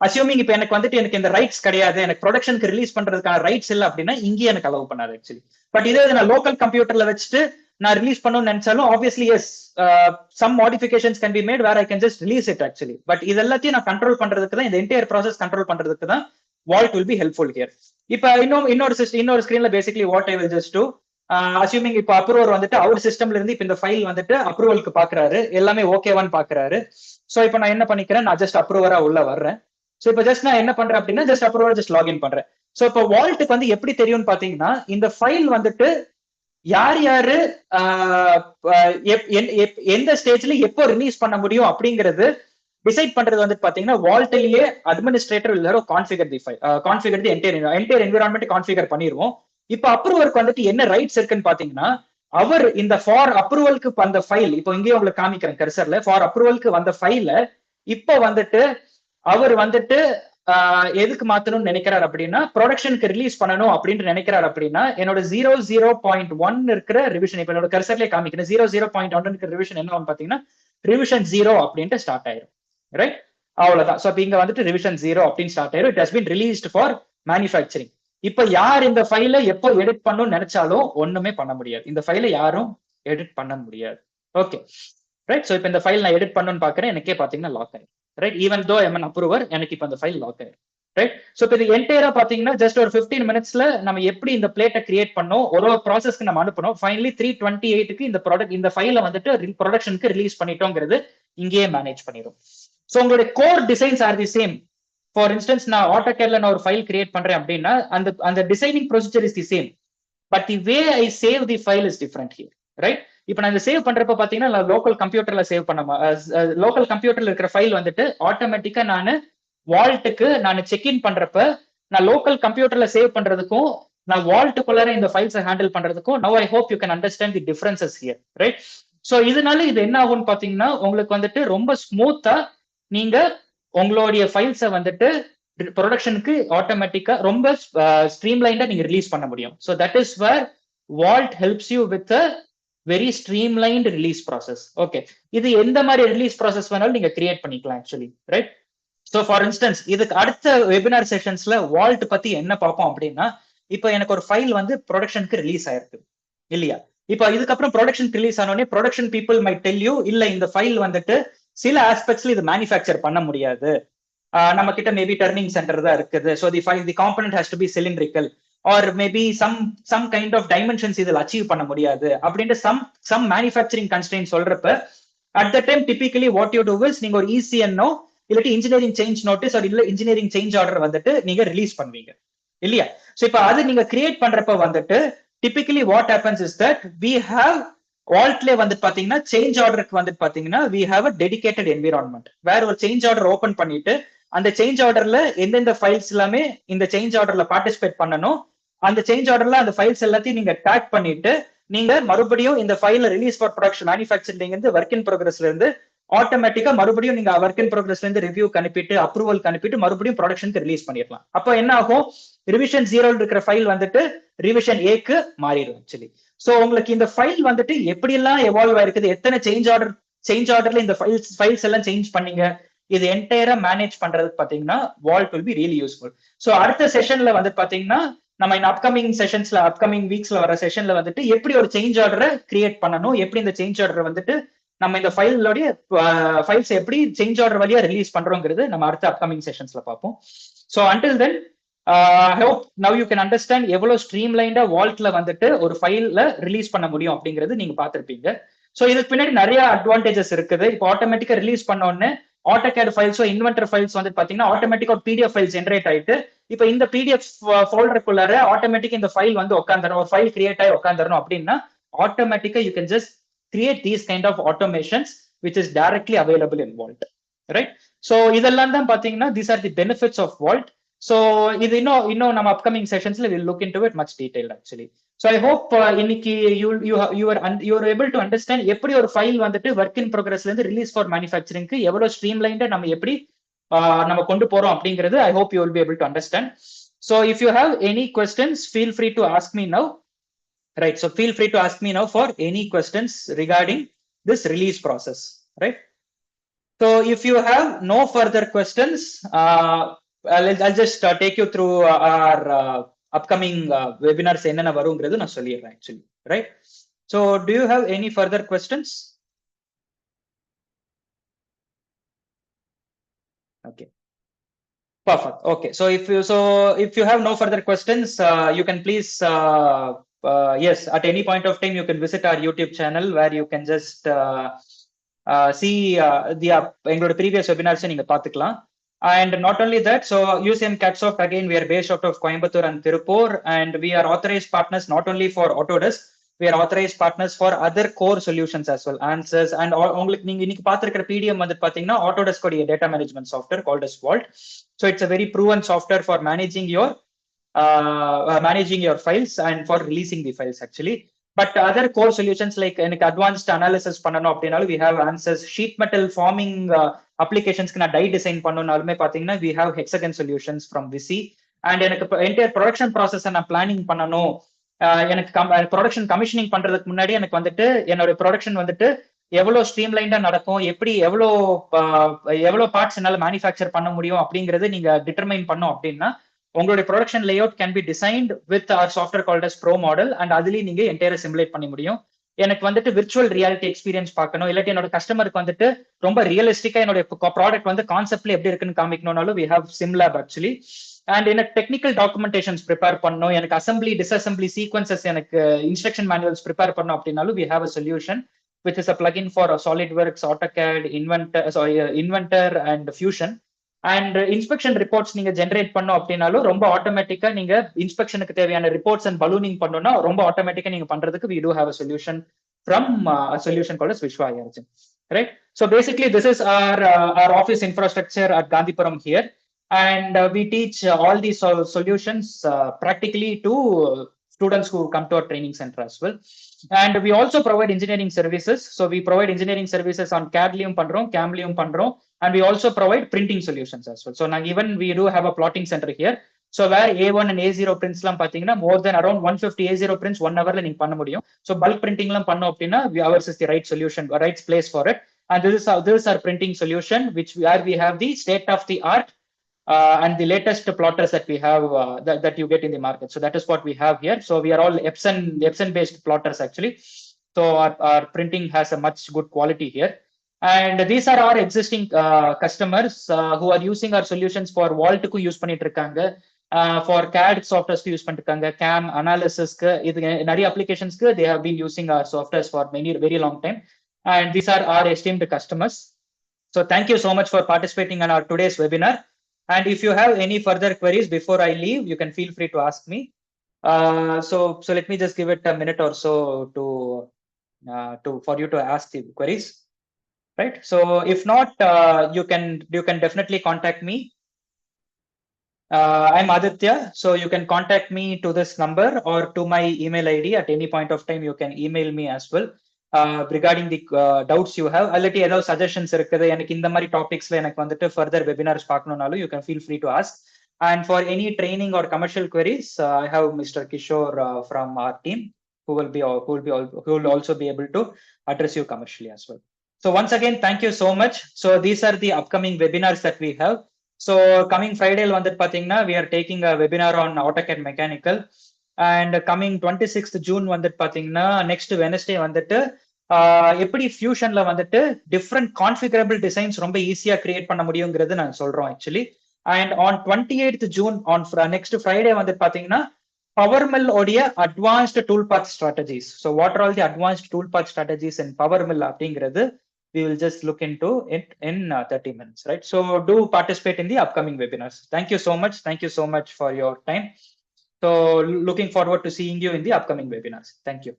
அசியூமிங் இப்போ எனக்கு இந்த ரைட்ஸ் கிடையாது, எனக்கு ப்ரொடக்ஷனுக்கு ரிலீஸ் பண்றதுக்கான ரைட்ஸ் இல்லை அப்படின்னா இங்கேயே எனக்கு அலோவ் பண்ணாது ஆக்சுவலி. பட் இதே நான் லோக்கல் கம்ப்யூட்டர்ல வச்சுட்டு நான் ரிலீஸ் பண்ணணும்னு நினைச்சாலும் obviously yes some modifications can be made where I can just release it actually. But இது எல்லாத்தையும் நான் கண்ட்ரோல் பண்றதுக்கு தான் இந்த என்டையர் ப்ராசஸ் கண்ட்ரோல் பண்றதுக்கு தான் vault will be helpful here. இப்போ இன்னொரு ஸ்கிரீன்ல basically what I will just do, assuming இப்போ அப்ரூவர் வந்துட்டு அவர் சிஸ்டம்ல இருந்து இப்போ இந்த ஃபைல் வந்துட்டு அப்ரூவலுக்கு பாக்குறாரு, எல்லாமே ஓகேவான்னு பாக்குறாரு. ஸோ இப்போ நான் என்ன பண்ணிக்கிறேன், நான் ஜஸ்ட் அப்ரூவரா உள்ள வர்றேன். ஸோ இப்போ ஜஸ்ட் நான் என்ன பண்றேன் அப்படின்னா ஜஸ்ட் அப்ரூவர் ஜஸ்ட் லாகின் பண்றேன். ஸோ இப்போ வால்ட்டுக்கு வந்து எப்படி தெரியும்னு பாத்தீங்கன்னா இந்த ஃபைல் வந்துட்டு யார் யாரு எந்த ஸ்டேஜ்ல எப்போ ரிலீஸ் பண்ண முடியும் அப்படிங்கிறது டிசைட் பண்றது வந்து பாத்தீங்கன்னா வால்ட்லயே அட்மினிஸ்ட்ரேட்டர் எல்லாரும் configure the entire environment configure பண்ணிடுவோம். இப்ப அப்ரூவருக்கு வந்துட்டு என்ன ரைட்ஸ் இருக்குன்னு பாத்தீங்கன்னா அவர் இந்த ஃபார் அப்ரூவலுக்கு வந்த ஃபைல், இப்போ இங்கேயும் உங்களுக்கு காமிக்கிறேன் கர்சர்ல, ஃபார் அப்ரூவலுக்கு வந்த ஃபைல இப்ப வந்துட்டு அவர் வந்துட்டு எதுக்கு மாத்தணும்னு நினைக்கிறார் அப்படின்னா ப்ரொடக்ஷனுக்கு ரிலீஸ் பண்ணணும் அப்படின்னு நினைக்கிறார் அப்படின்னா என்னோட 0.1 இருக்கிற ரிவிஷன், இப்ப என்னோட கர்சர்லயே காமிக்கிறேன் 0.1 இருக்கிற ரிவிஷன் என்ன பாத்தீங்கன்னா ரிவிஷன் 0 அப்படின்ட்டு ஸ்டார்ட் ஆயிரும், ரைட்? அவ்வளவுதான். சோ இங்க வந்துட்டு ரிவிஷன் 0 அப்படின்னு ஸ்டார்ட் ஆயிரும். It has been released for manufacturing. இப்ப யார் இந்த ஃபைலை எப்போ எடிட் பண்ணணும்னு நினைச்சாலும் ஒண்ணுமே பண்ண முடியாது, இந்த ஃபைலை யாரும் எடிட் பண்ண முடியாது. Okay, right? சோ இப்போ இந்த ஃபைல் நான் எடிட் பண்ணணும்னு பாக்குறேன், எனக்கே பாத்தீங்கன்னா லாக் ஆயிரும், right? Even though I'm an approver, எனக்கு இப்போ அந்த ஃபைல் லாக் ஆயிரும், ரைட்? சோ இப்போ இது என்டையரா பாத்தீங்கன்னா ஜஸ்ட் ஒரு 15 மினிட்ஸ்ல நம்ம எப்படி இந்த பிளேட்டை கிரியேட் பண்ணோம், ஒரு ப்ராசஸ்க்கு நம்ம அனுப்பணும். ஃபைனலி 328க்கு இந்த ஃபைலை வந்துட்டு ப்ரொடக்ஷனுக்கு ரிலீஸ் பண்ணிட்டோங்கிறது இங்கேயே மேனேஜ் பண்ணிடும். சோ உங்களுடைய core designs are the same. For instance நான் ஆட்டோகேட்ல நான் ஒரு ஃபைல் கிரியேட் பண்றேன் அப்படின்னா அந்த designing procedure is the same, but the way I save the file is different here, right? இப்போ நான் சேவ் பண்றப்ப பாத்தீங்கன்னா லோக்கல் கம்ப்யூட்டர்ல சேவ் லோக்கல் கம்ப்யூட்டர்ல இருக்கிற ஃபைல் வந்துட்டு ஆட்டோமேட்டிக்கா நான் வால்ட்டுக்கு நான் செக்இன் பண்றப்ப நான் லோக்கல் கம்ப்யூட்டர்ல சேவ் பண்றதுக்கும் நான் வால்ட்டுக்குள்ளார இந்த ஃபைல்ஸை ஹேண்டில் பண்றதுக்கும் now I hope you can understand the differences here, right? So இதனால இது என்ன ஆகும்னு பாத்தீங்கன்னா உங்களுக்கு வந்துட்டு ரொம்ப ஸ்மூத்தா நீங்க உங்களுடைய ஃபைல்ஸை வந்துட்டு ப்ரொடக்ஷனுக்கு ஆட்டோமேட்டிக்கா ரொம்ப ஸ்ட்ரீம்லைன்டா நீங்க ரிலீஸ் பண்ண முடியும். So that is where vault helps you with a very streamlined release process. Okay, இது எந்த மாதிரி ரிலீஸ் ப்ராசஸ் வேணாலும் நீங்க கிரியேட் பண்ணிக்கலாம் actually, right? So for instance இதுக்கு அடுத்த வெபினார் செஷன்ஸ்ல வால்ட் பத்தி என்ன பார்ப்போம் அப்படின்னா, இப்போ எனக்கு ஒரு ஃபைல் வந்து ப்ரொடக்ஷனுக்கு ரிலீஸ் ஆயிருக்கு இல்லையா? இப்போ இதுக்கப்புறம் ப்ரொடக்ஷன் ரிலீஸ் ஆனோடனே production people might tell you, இல்ல இந்த ஃபைல் வந்துட்டு சில ஆஸ்பெக்ட்ஸ்ல இது மேனுஃபேக்சர் பண்ண முடியாது, நம்ம கிட்ட மேபி டர்னிங் சென்டர் தான் இருக்குது, so the component has to be cylindrical, or maybe some kind of dimensions இதில் அச்சீவ் பண்ண முடியாது அப்படின்ட்டு சம் மேனுஃபேக்சரிங் கன்ஸ்ட்ரெயின் சொல்றப்ப, at the time typically what you do is நீங்க ஒரு இசிஎன்னோ இல்லாட்டி இன்ஜினியரிங் சேஞ்ச் நோட்டீஸ் இல்ல இன்ஜினியரிங் சேஞ்ச் ஆர்டர் வந்துட்டு நீங்க ரிலீஸ் பண்ணுவீங்க இல்லையா? ஸோ இப்போ அது நீங்க கிரியேட் பண்றப்ப வந்துட்டு typically what happens is that we have வால்ட்ல வந்து பாத்தீங்கன்னா சேஞ்ச் ஆர்டருக்கு வந்து பாத்தீங்கன்னா we have a dedicated environment, வேற ஒரு சேஞ்ச் ஆர்டர் ஓபன் பண்ணிட்டு அந்த சேஞ்ச் ஆர்டர்ல எந்தெந்த ஃபைல்ஸ் எல்லாமே இந்த சேஞ்ச் ஆர்டர்ல பார்ட்டிசிபேட் பண்ணணும், அந்த சேஞ்ச் ஆர்டர்ல அந்த ஃபைல்ஸ் எல்லாத்தையும் நீங்க டேக் பண்ணிட்டு நீங்க மறுபடியும் இந்த ஃபைல ரிலீஸ் ஃபார் ப்ரொடக்ஷன் மேனுஃபேக்சரிங் இருந்து ஒர்க் இன் ப்ரோக்ரஸ்ல இருந்து ஆட்டோமேட்டிக்கா மறுபடியும் நீங்க ஒர்க் இன் ப்ரோக்ரஸ்ல இருந்து ரிவ்யூ அனுப்பிட்டு அப்ரூவல் அனுப்பிட்டு மறுபடியும் ப்ரொடக்ஷனுக்கு ரிலீஸ் பண்ணிடலாம். அப்போ என்ன ஆகும், ரிவிஷன் 0 இருக்கிற ஃபைல் வந்துட்டு ரிவிஷன் ஏக்கு மாறிடும் ஆக்சுவலி. சோ உங்களுக்கு இந்த ஃபைல் வந்துட்டு எப்படி எல்லாம் எவால்வ் ஆயிருக்குது, எத்தனை சேஞ்ச் ஆர்டர்ல இந்த ஃபைல்ஸ் எல்லாம் சேஞ்ச் பண்ணீங்க, இது என்டையரா மேனேஜ் பண்றதுக்கு பாத்தீங்கன்னா vault will be really useful. So அடுத்த செஷன்ல வந்து பாத்தீங்கன்னா நம்ம இந்த அப்கமிங் செஷன்ஸ்ல அப்கமிங் வீக்ஸ்ல வர செஷன்ல வந்துட்டு எப்படி ஒரு சேஞ்ச் ஆர்டரை கிரியேட் பண்ணணும், எப்படி இந்த சேஞ்ச் ஆர்டர் வந்துட்டு நம்ம இந்த ஃபைலோடைய ஃபைல்ஸ் எப்படி சேஞ்ச் ஆர்டர் வழியா ரிலீஸ் பண்றோங்கிறது நம்ம அடுத்த அப்கமிங் செஷன்ஸ்ல பார்ப்போம். So until then hope now you can understand எவ்வளவு ஸ்ட்ரீம்லைண்டா வால்ட்ல வந்துட்டு ஒரு ஃபைல்ல ரிலீஸ் பண்ண முடியும் அப்படிங்கிறது நீங்க பார்த்திருப்பீங்க. ஸோ இதுக்கு பின்னாடி நிறைய அட்வான்டேஜஸ் இருக்குது. இப்போ ஆட்டோமேட்டிக்கா ரிலீஸ் பண்ண உடனே ஆட்டோகேட் ஃபைல்ஸோ இன்வென்டர் ஃபைல்ஸ் வந்து பாத்தீங்கன்னா ஆட்டோமேட்டிக்கா ஒரு பிடிஎஃப் ஃபைல் ஜென்ரேட் ஆயிட்டு இப்போ இந்த பிடிஎஃப் ஃபோல்டருக்குள்ளார ஆட்டோமேட்டிக் இந்த ஃபைல் வந்து உட்காந்துரும், ஒரு ஃபைல் கிரியேட் ஆகி உட்காந்துரும் அப்படின்னா ஆட்டோமேட்டிக்கா you can just create these kind of automations which is directly available in Vault, right? So இதெல்லாம் தான் பாத்தீங்கன்னா these are the benefits of Vault. So இது இன்னும் நம்ம upcoming sessionsல we'll look into it much detailed actually. So I hope இன்னைக்கு you are able to understand எப்படி ஒரு ஃபைல் வந்துட்டு work in progressல இருந்து release for manufacturingக்கு எவ்வளவு streamlined நம்ம எப்படி நம்ம கொண்டு போறோம் அப்படிங்கிறது I hope you will be able to understand. So if you have any questions, feel free to ask me now. Right, so feel free to ask me now for any questions regarding this release process, right? So if you have no further questions, I'll just take you through our upcoming webinars enna varungiradhu na sollirren actually, right? So do you have any further questions? Okay, perfect. Okay, so if you have no further questions, you can please yes, at any point of time you can visit our YouTube channel where you can just see the எங்களோட previous webinars நீங்க பார்த்துக்கலாம். And not only that, so UCM Catsoft, again we are based out of Coimbatore and Tirupur, and we are authorized partners not only for Autodesk, we are authorized partners for other core solutions as well, Answers, and உங்களுக்கு நீங்க இன்னைக்கு பார்த்திருக்கிற PDM வந்து பாத்தீங்கன்னா Autodesk உடைய data management software called as Vault. So it's a very proven software for managing your files and for releasing the files actually. But other core solutions like advanced analysis பண்ணனும் அப்படினாலும் we have Answers, sheet metal forming applications நான் die design பண்ணனும்னாலுமே பாத்தீங்கன்னா we have Hexagon solutions from Visi. And எனக்கு entire production process நான் planning பண்ணனும், எனக்கு ப்ரொடக்ஷன் கமிஷனிங் பண்றதுக்கு முன்னாடி எனக்கு வந்துட்டு என்னோட ப்ரொடக்ஷன் வந்துட்டு எவ்வளவு ஸ்ட்ரீம்லைண்டா நடக்கும், எப்படி எவ்வளவு பார்ட்ஸ் என்னால மேனுஃபேக்சர் பண்ண முடியும் அப்படிங்கறது நீங்க டிட்டர்மைன் பண்ணோம் அப்படின்னா உங்களுடைய production layout can be designed with our software called as pro model. And அதுலயும் நீங்க என்டையரா சிமுலேட் பண்ண முடியும். எனக்கு வந்துட்டு விர்ச்சுவல் ரியாலிட்டி எக்ஸ்பீரியன்ஸ் பார்க்கணும், இல்லாட்டி என்னோட கஸ்டமருக்கு வந்துட்டு ரொம்ப ரியலிஸ்டிக்கா என்னோட ப்ராடக்ட் வந்து கான்செப்ட்ல எப்படி இருக்குன்னு காமிக்கணும்னாலும் we have SimLab actually. And எனக்கு டெக்னிக்கல் டாக்குமெண்டேஷன்ஸ் ப்ரிப்பேர் பண்ணணும், எனக்கு அசம்பிளி டிஸ்அசம்பிளி சீக்வன்சஸ் எனக்கு இன்ஸ்ட்ரக்ஷன் மேனுவல்ஸ் ப்ரிப்பேர் பண்ணணும் அப்படின்னாலும் we have a solution which is a plugin for SolidWorks, AutoCAD, Inventor and Fusion. And inspection reports நீங்க ஜென்ரேட் பண்ணோம் அப்படின்னாலும் ரொம்ப ஆட்டோமேட்டிக்கா நீங்க இன்ஸ்பெக்ஷனுக்கு தேவையான ரிப்போர்ட்ஸ் அண்ட் பலூனிங் பண்ணணும்னா ரொம்ப ஆட்டோமேட்டிக்கா நீங்க பண்றதுக்கு we do have a solution from a solution called as Vishwa IRG, right? So basically this is our office infrastructure at Gandhipuram here, and we teach all these solutions practically to students who come to our training center as well. And we also provide engineering services. So we provide engineering services on CAD-லயும் பண்றோம், CAM-லயும் பண்றோம், and we also provide printing solutions as well. So now even we do have a plotting center here. So where A1 and A0 prints லாம் பாத்தீங்கன்னா more than around 150 A0 prints 1 hourல நீங்க பண்ண முடியும். So bulk printing லாம் பண்ணோம் அப்படின்னா ours is the right solution, right place for it. And this is our printing solution, where we have the state of the art and the latest plotters that we have that you get in the market. So that is what we have here. So we are all Epson based plotters actually. So our printing has a much good quality here. And these are our existing customers who are using our solutions for Vault க்கு யூஸ் பண்ணிட்டு இருக்காங்க, for CAD softwares use பண்ணிருக்காங்க, CAM analysis இது நிறைய applications they have been using our softwares for very long time, and these are our esteemed customers. So thank you so much for participating in our today's webinar. And if you have any further queries before I leave, you can feel free to ask me. So let me just give it a minute or so for you to ask the queries, right? So if not, you can definitely contact me. I'm Aditya, so you can contact me to this number or to my email ID at any point of time. You can email me as well regarding the doubts you have. Already ஏதாவது suggestions இருக்குது, எனக்கு இந்த மாதிரி டாபிக்ஸ்ல எனக்கு வந்துட்டு further webinars பார்க்கணும்னாலும் you can feel free to ask. And for any training or commercial queries, I have Mr. Kishore from our team who will also be able to address you commercially as well. So once again, thank you so much. So these are the upcoming webinars that we have. So coming Friday வந்துட்டு பாத்தீங்கன்னா we are taking a webinar on AutoCAD Mechanical, and coming 26th June வந்துட்டு பாத்தீங்கன்னா next Wednesday வந்துட்டு எப்படி ஃபியூஷன்ல வந்துட்டு டிஃப்ரெண்ட் கான்ஃபிகரபிள் டிசைன்ஸ் ரொம்ப ஈஸியா கிரியேட் பண்ண முடியுங்கிறது நான் சொல்றோம் actually. And on 28th June on next Friday வந்துட்டு பாத்தீங்கன்னா PowerMill உடைய advanced tool path strategies. So what are all the advanced tool path strategies in PowerMill அப்படிங்கிறது we will just look into it in 30 minutes, right? So do participate in the upcoming webinars. Thank you so much. Thank you so much for your time. So looking forward to seeing you in the upcoming webinars. Thank you.